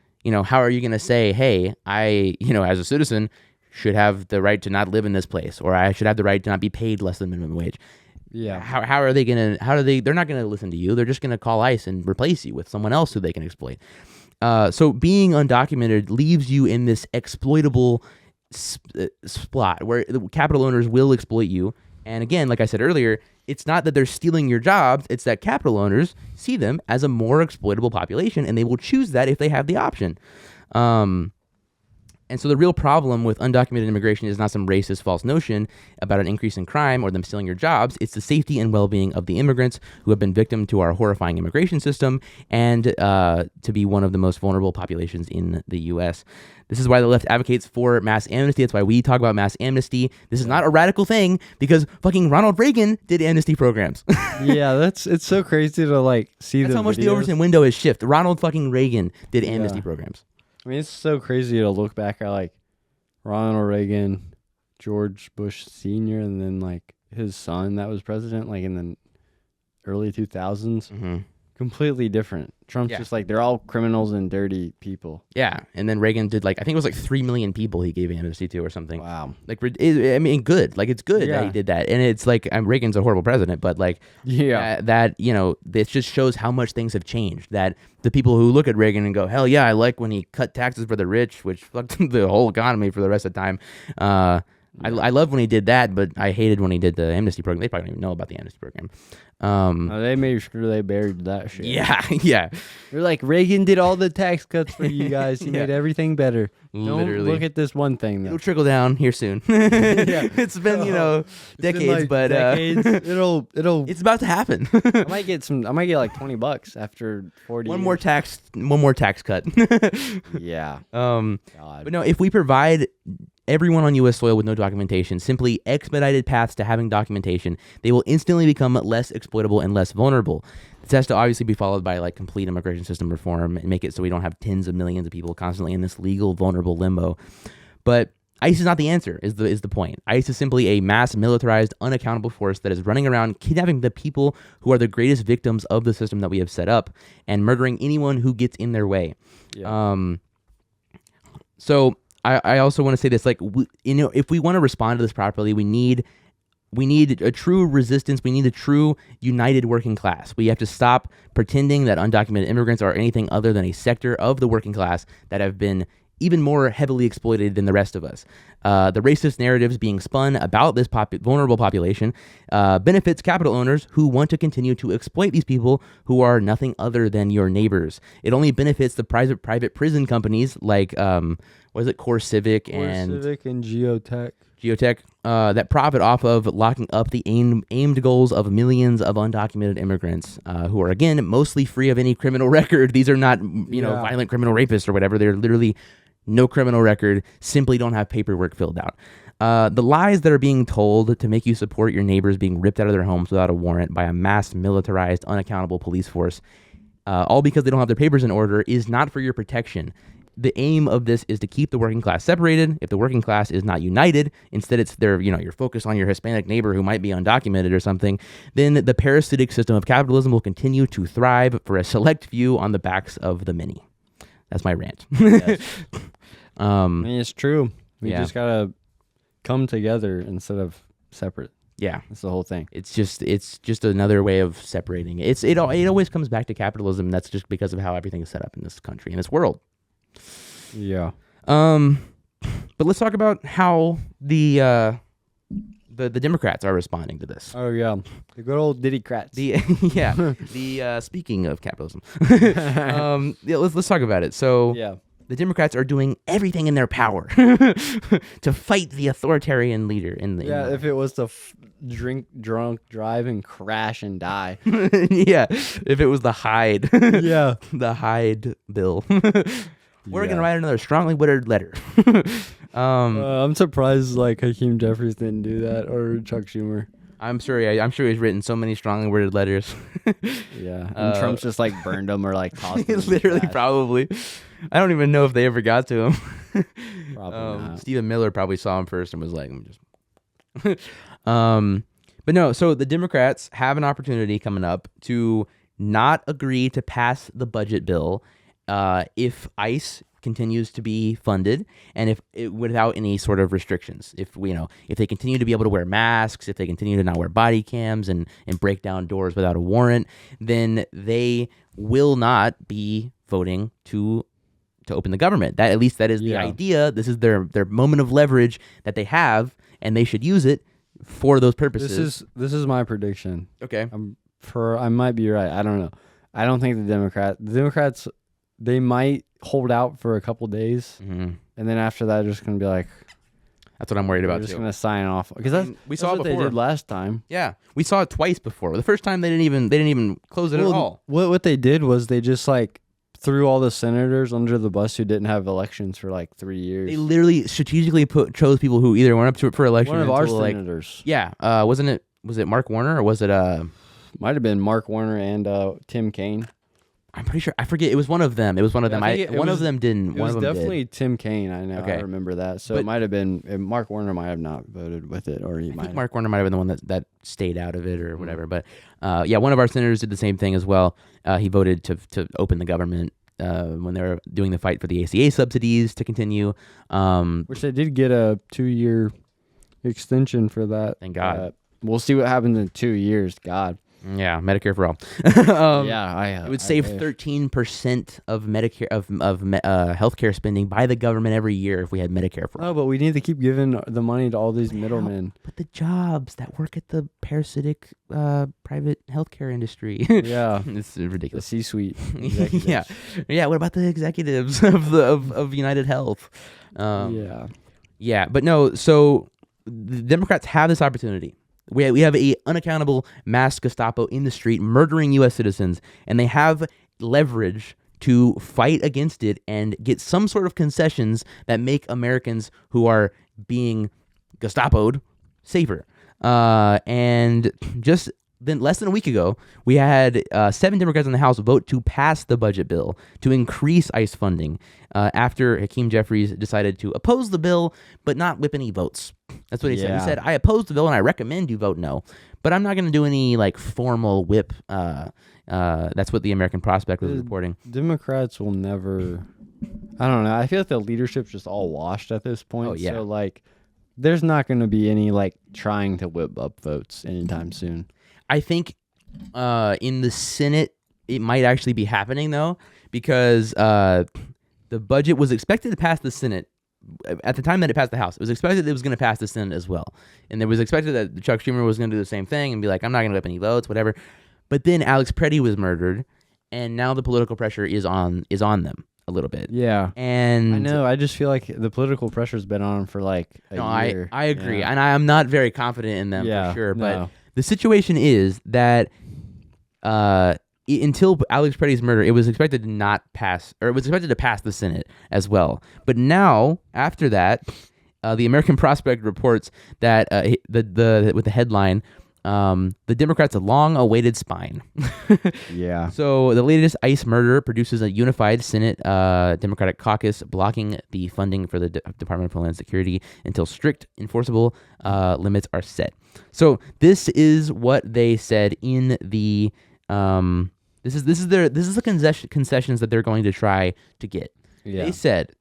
S1: how are you going to say, hey, I as a citizen should have the right to not live in this place, or I should have the right to not be paid less than minimum wage?
S2: Yeah.
S1: How are they going to, they're not going to listen to you. They're just going to call ICE and replace you with someone else who they can exploit. So being undocumented leaves you in this exploitable spot where the capital owners will exploit you. And again, like I said earlier, it's not that they're stealing your jobs, it's that capital owners see them as a more exploitable population, and they will choose that if they have the option. And so the real problem with undocumented immigration is not some racist false notion about an increase in crime or them stealing your jobs. It's the safety and well-being of the immigrants who have been victim to our horrifying immigration system and to be one of the most vulnerable populations in the U.S. This is why the left advocates for mass amnesty. That's why we talk about mass amnesty. This is not a radical thing because fucking Ronald Reagan did amnesty programs.
S2: Yeah, it's so crazy to like see
S1: That's
S2: the
S1: how much the
S2: videos.
S1: Overton window is shift. Ronald fucking Reagan did amnesty programs.
S2: I mean, it's so crazy to look back at like Ronald Reagan, George Bush Sr., and then like his son that was president, like in the early 2000s.
S1: Mm-hmm.
S2: Completely different. Trump's just like, they're all criminals and dirty people.
S1: Yeah, and then Reagan did like, I think it was like 3 million people he gave amnesty to or something.
S2: Wow.
S1: Like, I mean, good. Like, it's good that he
S2: Yeah.
S1: did that. And it's like, Reagan's a horrible president, but like,
S2: Yeah.
S1: that, you know, this just shows how much things have changed. That the people who look at Reagan and go, hell yeah, I like when he cut taxes for the rich, which fucked the whole economy for the rest of the time. I love when he did that, but I hated when he did the amnesty program. They probably don't even know about the amnesty program.
S2: They made sure they buried that shit.
S1: Yeah, yeah.
S2: They're like, Reagan did all the tax cuts for you guys. He made everything better.
S1: Literally.
S2: Don't look at this one thing, though.
S1: It'll trickle down here soon. It's been, you know, decades,
S2: It's been, like,
S1: but
S2: decades. It'll
S1: it's about to happen.
S2: I might get like $20 after 40
S1: one
S2: years.
S1: more tax cut.
S2: Yeah.
S1: God.
S2: God.
S1: But no, if we provide everyone on U.S. soil with no documentation simply expedited paths to having documentation, they will instantly become less exploitable and less vulnerable. This has to obviously be followed by like complete immigration system reform and make it so we don't have tens of millions of people constantly in this legal vulnerable limbo. But ICE is not the answer, is the point. ICE is simply a mass militarized, unaccountable force that is running around kidnapping the people who are the greatest victims of the system that we have set up and murdering anyone who gets in their way.
S2: Yeah.
S1: So I also want to say this, like, if we want to respond to this properly, we need a true resistance. We need a true united working class. We have to stop pretending that undocumented immigrants are anything other than a sector of the working class that have been even more heavily exploited than the rest of us. The racist narratives being spun about this vulnerable population benefits capital owners who want to continue to exploit these people who are nothing other than your neighbors. It only benefits the private prison companies like, what is it, Core Civic and
S2: Geotech.
S1: that profit off of locking up the aimed goals of millions of undocumented immigrants who are, again, mostly free of any criminal record. These are not, violent criminal rapists or whatever. They're literally no criminal record, simply don't have paperwork filled out. The lies that are being told to make you support your neighbors being ripped out of their homes without a warrant by a mass militarized, unaccountable police force, all because they don't have their papers in order, is not for your protection. The aim of this is to keep the working class separated. If the working class is not united, instead it's you're focused on your Hispanic neighbor who might be undocumented or something, then the parasitic system of capitalism will continue to thrive for a select few on the backs of the many. That's my rant.
S2: Yes. I mean, it's true. We
S1: Yeah.
S2: just gotta come together instead of separate.
S1: Yeah.
S2: That's the whole thing.
S1: It's just another way of separating. It always comes back to capitalism. That's just because of how everything is set up in this country, in this world.
S2: Yeah.
S1: But let's talk about how the Democrats are responding to this.
S2: Oh yeah, the good old Diddycrats.
S1: Speaking of capitalism, let's talk about it. So
S2: yeah.
S1: the Democrats are doing everything in their power to fight the authoritarian leader in the
S2: If it was to drink, drunk, drive, and crash and die.
S1: if it was the Hyde
S2: Yeah.
S1: the Hyde bill. We're
S2: Yeah.
S1: gonna write another strongly worded letter.
S2: I'm surprised like Hakeem Jeffries didn't do that, or Chuck Schumer.
S1: I'm sure he's written so many strongly worded letters.
S2: Yeah, and Trump's just like burned them or like tossed them. in the
S1: Literally,
S2: trash.
S1: Probably. I don't even know if they ever got to him.
S2: Probably not.
S1: Stephen Miller probably saw him first and was like, "I'm just." But no. So the Democrats have an opportunity coming up to not agree to pass the budget bill if ICE continues to be funded and if without any sort of restrictions. If they continue to be able to wear masks, if they continue to not wear body cams and break down doors without a warrant, then they will not be voting to open the government. That at least that is the idea. This is their moment of leverage that they have, and they should use it for those purposes.
S2: This is my prediction.
S1: Okay.
S2: I might be right. I don't know. I don't think the Democrats, they might hold out for a couple days,
S1: Mhm.
S2: and then after that, they're just gonna be like,
S1: That's what I'm worried
S2: they're
S1: about
S2: just
S1: too.
S2: gonna sign off because that's
S1: We
S2: that's
S1: saw it
S2: what they
S1: before.
S2: did last time.
S1: Yeah, we saw it twice before. The first time they didn't even close it at all.
S2: What they did was they just like threw all the senators under the bus who didn't have elections for like 3 years.
S1: They literally strategically chose people who either went up for election.
S2: One of our
S1: until, like,
S2: senators
S1: yeah, was it Mark Warner or was it
S2: might have been Mark Warner and Tim Kaine.
S1: I'm pretty sure I forget. It was one of them. It was one of them.
S2: I think
S1: One of them didn't.
S2: It
S1: One
S2: was
S1: of them
S2: definitely
S1: did.
S2: Tim Kaine. I know.
S1: Okay.
S2: I remember that. So
S1: But-
S2: it might have been Mark Warner. Might have not voted with it, or he
S1: I
S2: might.
S1: think Mark Warner might have been the one that stayed out of it or whatever. But yeah, one of our senators did the same thing as well. He voted to open the government when they were doing the fight for the ACA subsidies to continue.
S2: Which they did get a 2-year extension for that.
S1: Thank God.
S2: We'll see what happens in 2 years. God.
S1: Yeah, Medicare for all.
S2: Yeah,
S1: It would save 13% of Medicare of healthcare spending by the government every year if we had Medicare for all.
S2: Oh, but we need to keep giving the money to all these middlemen.
S1: But the jobs that work at the parasitic private healthcare industry.
S2: Yeah.
S1: It's
S2: The
S1: ridiculous.
S2: C-suite.
S1: Yeah, yeah. What about the executives of United Health?
S2: Yeah.
S1: Yeah, but no. So the Democrats have this opportunity. We have a unaccountable mass Gestapo in the street murdering U.S. citizens, and they have leverage to fight against it and get some sort of concessions that make Americans who are being Gestapoed safer. And just then, less than a week ago, we had 7 Democrats in the House vote to pass the budget bill to increase ICE funding after Hakeem Jeffries decided to oppose the bill but not whip any votes. That's what he said. He
S2: Yeah.
S1: said, I oppose the bill and I recommend you vote no, but I'm not going to do any like formal whip. That's what the American Prospect was reporting.
S2: Democrats will never. I don't know. I feel like the leadership's just all washed at this point.
S1: Oh, yeah.
S2: So like, there's not going to be any like trying to whip up votes anytime soon.
S1: I think in the Senate, it might actually be happening, though, because the budget was expected to pass the Senate. At the time that it passed the House, it was expected it was going to pass the Senate as well. And it was expected that Chuck Schumer was going to do the same thing and be like, I'm not going to whip any votes, whatever. But then Alex Preddy was murdered, and now the political pressure is on them a little bit.
S2: Yeah.
S1: And
S2: I know. I just feel like the political pressure's been on for like a year.
S1: I agree.
S2: Yeah.
S1: And I'm not very confident in them
S2: Yeah,
S1: for sure. But
S2: no.
S1: the situation is that until Alex Preddy's murder, it was expected to not pass, or it was expected to pass the Senate as well. But now, after that, the American Prospect reports that the with the headline, the Democrats' long-awaited spine.
S2: Yeah.
S1: So the latest ICE murder produces a unified Senate Democratic caucus blocking the funding for the Department of Homeland Security until strict enforceable limits are set. So this is what they said in the this is the concessions that they're going to try to get.
S2: Yeah.
S1: They said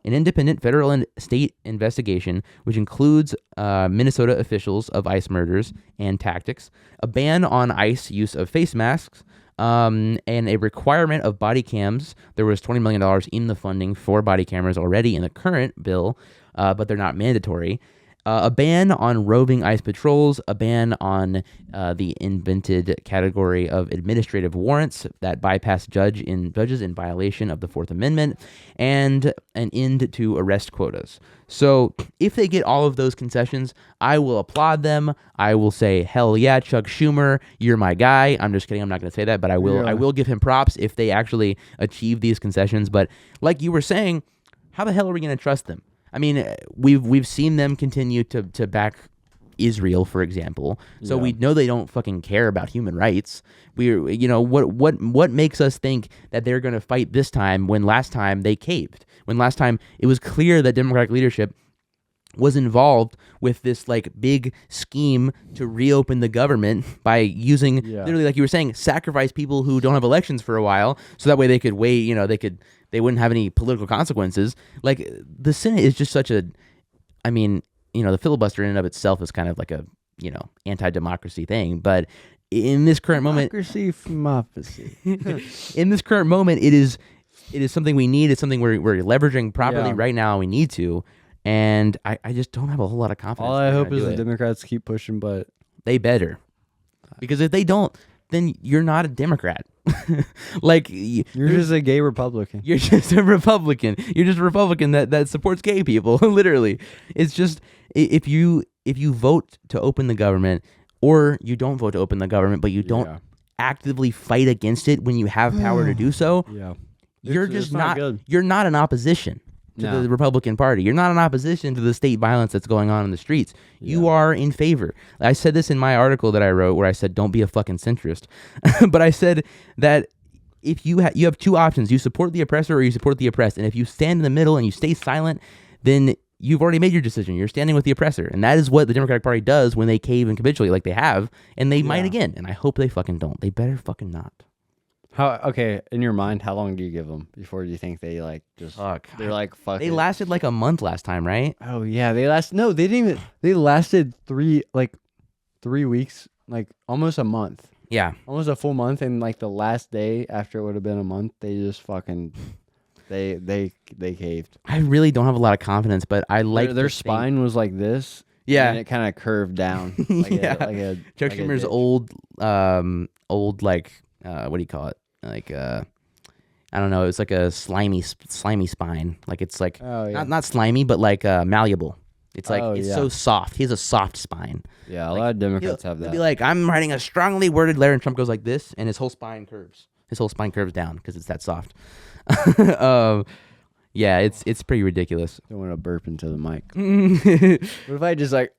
S1: an independent federal and state investigation, which includes Minnesota officials of ICE murders and tactics, a ban on ICE use of face masks, and a requirement of body cams. There was $20 million in the funding for body cameras already in the current bill, but they're not mandatory. A ban on roving ICE patrols, a ban on the invented category of administrative warrants that bypass judges in violation of the Fourth Amendment, and an end to arrest quotas. So if they get all of those concessions, I will applaud them. I will say, hell yeah, Chuck Schumer, you're my guy. I'm just kidding. I'm not going to say that, but I will.
S2: Yeah.
S1: I will give him props if they actually achieve these concessions. But like you were saying, how the hell are we going to trust them? I mean, we've seen them continue to back Israel, for example. So
S2: Yeah.
S1: we know they don't fucking care about human rights. What makes us think that they're going to fight this time when last time they caved? When last time it was clear that Democratic leadership was involved with this like big scheme to reopen the government by using literally, like you were saying, sacrifice people who don't have elections for a while, so that way they could wait. They wouldn't have any political consequences. Like the Senate is just such a, I mean, the filibuster in and of itself is kind of like a anti-democracy thing, but in this current moment, in this current moment, it is something we need. It's something we're leveraging properly
S2: Yeah.
S1: right now. We need to. And I just don't have a whole lot of confidence.
S2: All I
S1: they're
S2: hope
S1: gonna
S2: is
S1: do
S2: the
S1: it.
S2: Democrats keep pushing, but
S1: They better. Because if they don't, then you're not a Democrat. Like
S2: You're just a gay Republican.
S1: you're just a Republican. You're just a Republican that supports gay people. Literally, it's just if you vote to open the government, or you don't vote to open the government, but you don't
S2: Yeah.
S1: actively fight against it when you have power to do so,
S2: Yeah.
S1: you're
S2: It's
S1: just
S2: not
S1: not
S2: good.
S1: you're not in opposition to
S2: No.
S1: the Republican Party. You're not in opposition to the state violence that's going on in the streets. You are in favor. I said this in my article that I wrote where I said don't be a fucking centrist. But I said that if you have two options, you support the oppressor or you support the oppressed. And if you stand in the middle and you stay silent, then you've already made your decision. You're standing with the oppressor. And that is what the Democratic Party does when they cave and capitulate like they have, and they might again. And I hope they fucking don't. They better fucking not.
S2: Okay, in your mind, how long do you give them before you think they like just
S1: Fuck.
S2: they're like fuck
S1: They
S2: it?
S1: lasted like a month last time, right?
S2: Oh yeah, they didn't even they lasted 3 weeks, like almost a month.
S1: Yeah.
S2: Almost a full month, and like the last day after it would have been a month, they just fucking they caved.
S1: I really don't have a lot of confidence, but I like
S2: Their
S1: to think-
S2: spine was like this.
S1: Yeah.
S2: And it kind of curved down. Like
S1: Yeah. Chuck
S2: like a
S1: Schumer's
S2: ditch.
S1: old like what do you call it? Like I don't know. It's like a slimy spine. Like it's like
S2: Oh, yeah.
S1: not slimy, but like malleable. It's like
S2: Oh,
S1: it's
S2: yeah.
S1: so soft. He has a soft spine.
S2: Yeah, a
S1: Like,
S2: lot of Democrats have
S1: He'll
S2: that.
S1: be like, I'm writing a strongly worded letter, and Trump goes like this, and his whole spine curves. His whole spine curves down because it's that soft. Yeah, it's pretty ridiculous.
S2: Don't want to burp into the mic. What if I just like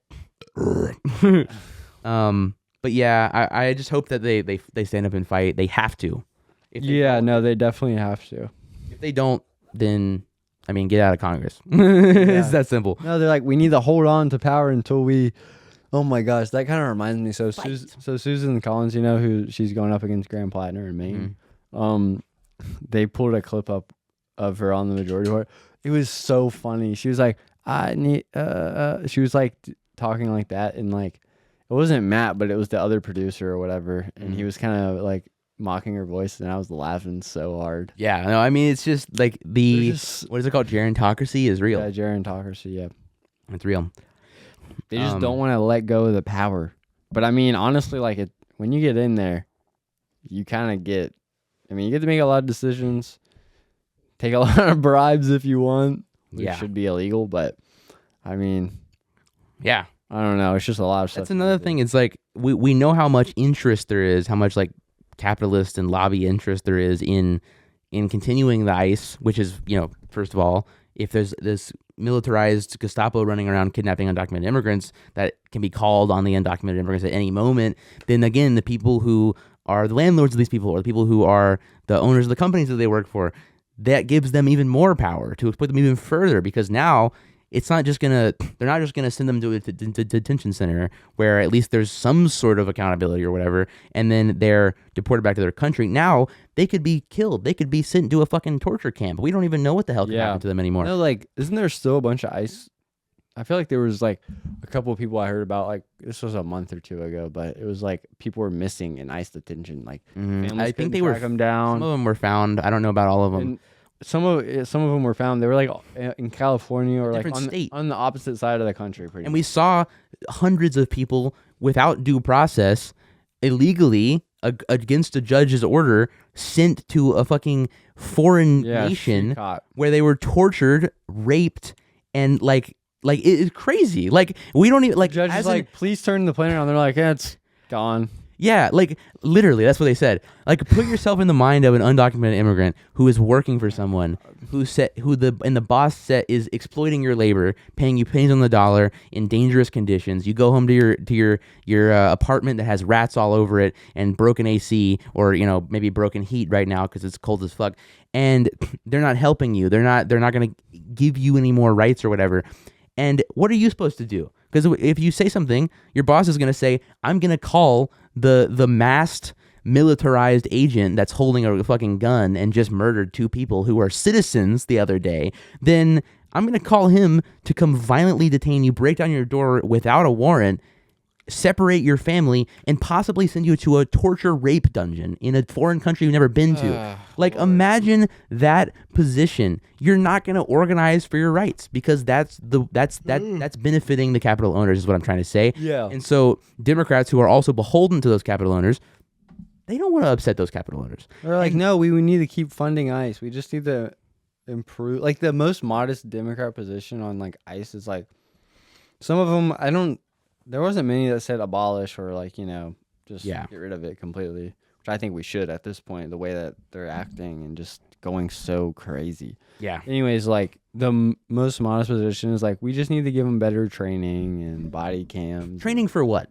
S1: But yeah, I just hope that they stand up and fight. They have to. If they
S2: Yeah,
S1: don't-
S2: no, they definitely have to.
S1: If they don't, then I mean, get out of Congress. It's that simple.
S2: No, they're like, we need to hold on to power until we. Oh my gosh, that kind of reminds me. So, Susan Collins, you know who she's going up against Graham Plattner in Maine. They pulled a clip up of her on the majority board. It was so funny. She was like, I need. She was like talking like that, and like it wasn't Matt, but it was the other producer or whatever, and he was kind of like mocking her voice, and I was laughing so hard.
S1: Yeah, no, I mean, it's just like the
S2: They're just-
S1: what is it called? Gerontocracy is real.
S2: Yeah, gerontocracy. Yeah.
S1: It's real.
S2: They just don't want to let go of the power. But I mean, honestly, like when you get in there, you kind of get. I mean, you get to make a lot of decisions, take a lot of bribes if you want, which
S1: Yeah.
S2: should be illegal. But I mean,
S1: Yeah,
S2: I don't know. It's just a lot of stuff.
S1: that's another thing. It's like we know how much interest there is, how much like capitalist and lobby interest there is in continuing the ICE, which is, you know, first of all, if there's this militarized Gestapo running around kidnapping undocumented immigrants that can be called on the undocumented immigrants at any moment, then again, the people who are the landlords of these people or the people who are the owners of the companies that they work for, that gives them even more power to exploit them even further, because now it's not just they're not just gonna send them to a detention center where at least there's some sort of accountability or whatever, and then they're deported back to their country. Now they could be killed. They could be sent to a fucking torture camp. We don't even know what the hell can happen to them anymore.
S2: No, like, isn't there still a bunch of ICE? I feel like there was like a couple of people I heard about. Like this was a month or two ago, but it was like people were missing in ICE detention. Like families
S1: I think
S2: couldn't
S1: they were
S2: track them down.
S1: Some of them were found. I don't know about all of them.
S2: And some of them were found. They were like in California or like
S1: different state.
S2: on the opposite side of the country. Pretty
S1: And
S2: much.
S1: we saw hundreds of people without due process, illegally, against a judge's order, sent to a fucking foreign nation
S2: street cop.
S1: where they were tortured, raped, and like it is crazy. Like we don't even like.
S2: Judge is
S1: as
S2: like, please turn the plane around. They're like, it's gone.
S1: yeah, like literally, that's what they said. Like, put yourself in the mind of an undocumented immigrant who is working for someone the boss set is exploiting your labor, paying you pennies on the dollar in dangerous conditions. You go home to your apartment that has rats all over it and broken AC, or maybe broken heat right now because it's cold as fuck, and they're not helping you. They're not gonna give you any more rights or whatever. And what are you supposed to do? Because if you say something, your boss is going to say, I'm going to call the masked militarized agent that's holding a fucking gun and just murdered two people who are citizens the other day. Then I'm going to call him to come violently detain you, break down your door without a warrant, separate your family, and possibly send you to a torture rape dungeon in a foreign country you've never been to. Like, imagine that position. You're not going to organize for your rights because that's benefiting the capital owners is what I'm trying to say.
S2: Yeah.
S1: And so Democrats who are also beholden to those capital owners, They don't want to upset those Capitol owners.
S2: They're like, no, we need to keep funding ICE. We just need to improve. Like the most modest Democrat position on like ICE is like some of them. There wasn't many that said abolish or like just get rid of it completely, which I think we should at this point. The way that they're acting and just going so crazy.
S1: Yeah.
S2: Anyways, like the most modest position is like we just need to give them better training and body cams.
S1: Training for what?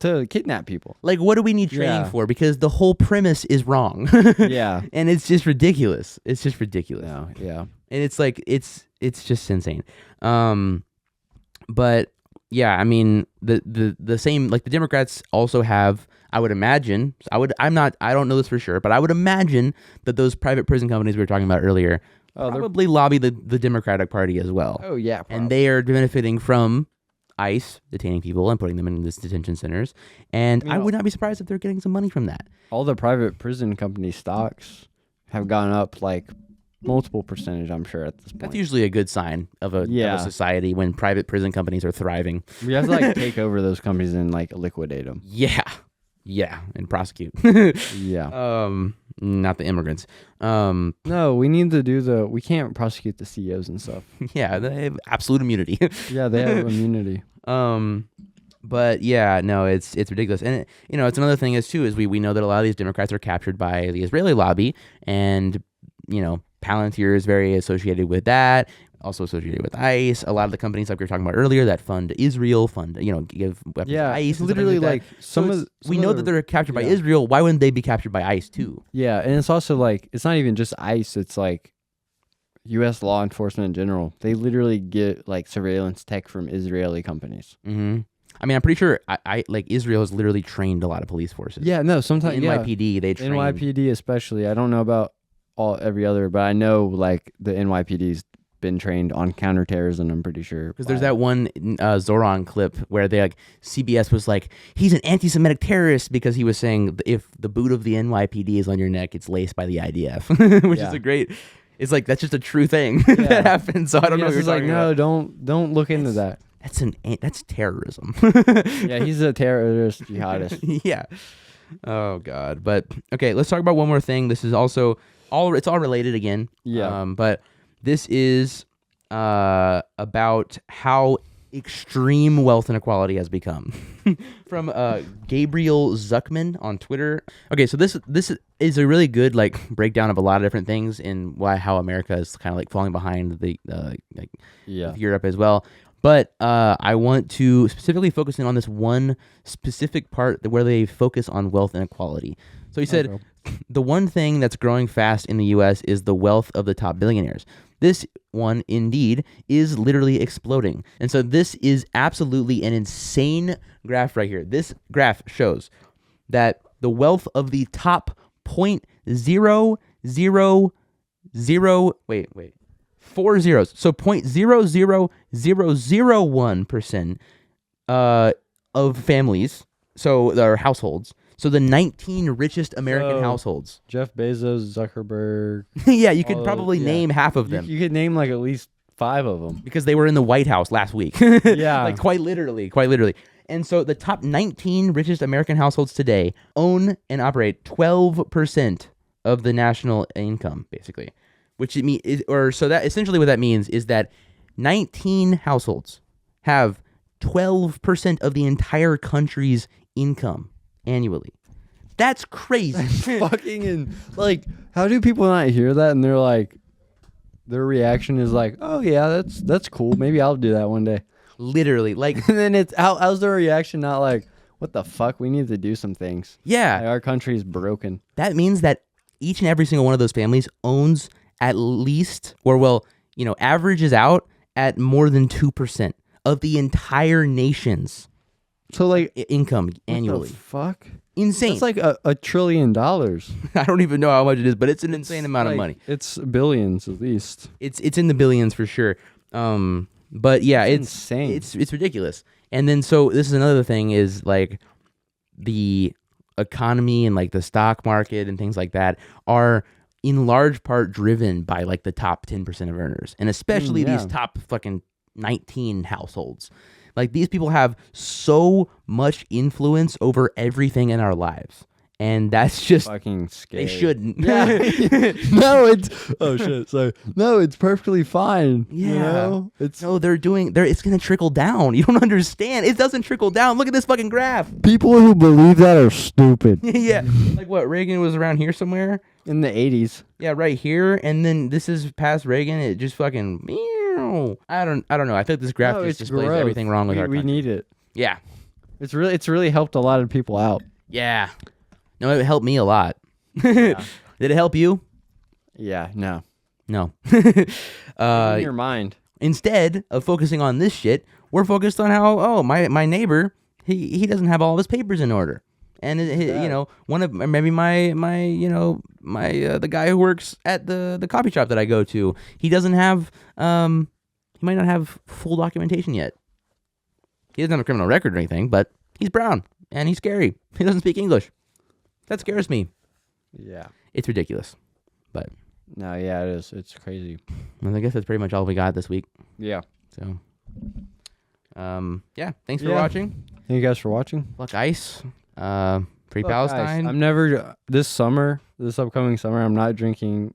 S2: To kidnap people.
S1: Like, what do we need training for? Because the whole premise is wrong.
S2: Yeah.
S1: And it's just ridiculous. It's just ridiculous.
S2: No, yeah.
S1: And it's like it's just insane. But yeah, I mean the same, like the Democrats also have, I would imagine, I don't know this for sure, but I would imagine that those private prison companies we were talking about earlier probably lobby the Democratic Party as well.
S2: Oh yeah. Probably.
S1: And they are benefiting from ICE detaining people and putting them in these detention centers. And I would not be surprised if they're getting some money from that.
S2: All the private prison company stocks have gone up like multiple percentage, I'm sure, at this point.
S1: That's usually a good sign of a society when private prison companies are thriving.
S2: We have to like take over those companies and like liquidate them.
S1: Yeah, and prosecute.
S2: Yeah.
S1: Not the immigrants.
S2: No, we need to we can't prosecute the CEOs and stuff.
S1: Yeah, they have absolute immunity.
S2: Yeah, they have immunity.
S1: But yeah, no, it's ridiculous. And it's another thing is we know that a lot of these Democrats are captured by the Israeli lobby, and Palantir is very associated with that, also associated with ICE. A lot of the companies like we were talking about earlier that fund Israel, give weapons to ICE.
S2: It's literally like
S1: we know that they're captured by Israel. Why wouldn't they be captured by ICE too?
S2: Yeah, and it's also like it's not even just ICE. It's like U.S. law enforcement in general. They literally get like surveillance tech from Israeli companies.
S1: Mm-hmm. I mean, I'm pretty sure I like Israel has literally trained a lot of police forces.
S2: Yeah, no, sometimes
S1: NYPD they train.
S2: NYPD especially. I don't know about every other, but I know like the NYPD's been trained on counterterrorism. I'm pretty sure
S1: because there's that one Zoran clip where they CBS was like, he's an anti-Semitic terrorist because he was saying if the boot of the NYPD is on your neck, it's laced by the IDF, which is a great. It's like that's just a true thing that happens. So I don't know. What you're talking about.
S2: Don't look into that.
S1: That's terrorism.
S2: Yeah, he's a terrorist jihadist.
S1: Yeah. Oh God. But okay, let's talk about one more thing. This is also it's all related again.
S2: Yeah.
S1: But this is about how extreme wealth inequality has become. From Gabriel Zuckman on Twitter. Okay, so this is a really good breakdown of a lot of different things in how America is kind of falling behind the Europe as well. But I want to specifically focus in on this one specific part where they focus on wealth inequality. So he said, the one thing that's growing fast in the U.S. is the wealth of the top billionaires. This one, indeed, is literally exploding. And so this is absolutely an insane graph right here. This graph shows that the wealth of the top 4 zeros. So 0.00001% of families, so their households. So the 19 richest American households.
S2: Jeff Bezos, Zuckerberg.
S1: Yeah, you could probably name half of them.
S2: You could name at least 5 of them.
S1: Because they were in the White House last week.
S2: Yeah.
S1: Quite literally. And so the top 19 richest American households today own and operate 12% of the national income, basically. So that essentially what that means is that 19 households have 12% of the entire country's income annually. That's crazy.
S2: Fucking how do people not hear that and they're like, their reaction is like, oh yeah, that's cool. Maybe I'll do that one day.
S1: Literally,
S2: and then it's how's their reaction not like, what the fuck? We need to do some things.
S1: Yeah,
S2: our country's broken.
S1: That means that each and every single one of those families owns at least, averages out at more than 2% of the entire nation's income annually.
S2: What the fuck?
S1: Insane.
S2: It's like $1 trillion.
S1: I don't even know how much it is, but it's an insane amount of money.
S2: It's billions at least.
S1: It's in the billions for sure. But yeah, it's
S2: insane.
S1: It's ridiculous. And then so this is another thing is the economy and the stock market and things like that are in large part driven by the top 10% of earners, and especially these top fucking 19 households. These people have so much influence over everything in our lives. and that's just
S2: Fucking scary.
S1: they shouldn't.
S2: Yeah. No, it's oh shit. So no, it's perfectly fine.
S1: Yeah.
S2: You know? It's
S1: No, it's gonna trickle down. You don't understand. It doesn't trickle down. Look at this fucking graph.
S2: people who believe that are stupid.
S1: Yeah. Like what, Reagan was around here somewhere?
S2: In the 80s.
S1: Yeah, right here. And then this is past Reagan. It just fucking meow. I don't know. I think this graph
S2: No,
S1: just
S2: it's
S1: displays
S2: growth.
S1: everything wrong with our
S2: We
S1: country.
S2: need it.
S1: Yeah.
S2: It's really helped a lot of people out.
S1: Yeah. No, it helped me a lot. Did it help you?
S2: Yeah, no.
S1: No.
S2: In your mind.
S1: Instead of focusing on this shit, we're focused on how my neighbor he doesn't have all of his papers in order, and you know one of maybe my the guy who works at the coffee shop that I go to, he doesn't have he might not have full documentation yet. He doesn't have a criminal record or anything, but he's brown and he's scary. He doesn't speak English. That scares me.
S2: Yeah.
S1: It's ridiculous, but
S2: No, yeah, it is. It's crazy.
S1: I guess that's pretty much all we got this week.
S2: Yeah.
S1: So, yeah. Thanks for
S2: Yeah.
S1: watching.
S2: Thank you guys for watching.
S1: Fuck ICE. Free
S2: Fuck
S1: Palestine.
S2: ice. I'm never this upcoming summer. I'm not drinking.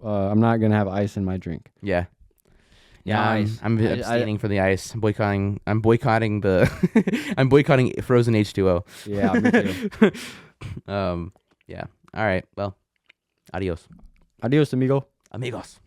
S2: I'm not gonna have ice in my drink.
S1: Yeah. Yeah,
S2: Nice.
S1: I'm
S2: I-
S1: abstaining for the ice. I'm boycotting the. I'm boycotting frozen H2O.
S2: Yeah, me too.
S1: Yeah. All right. Well, adios,
S2: Adios, amigo.
S1: amigos.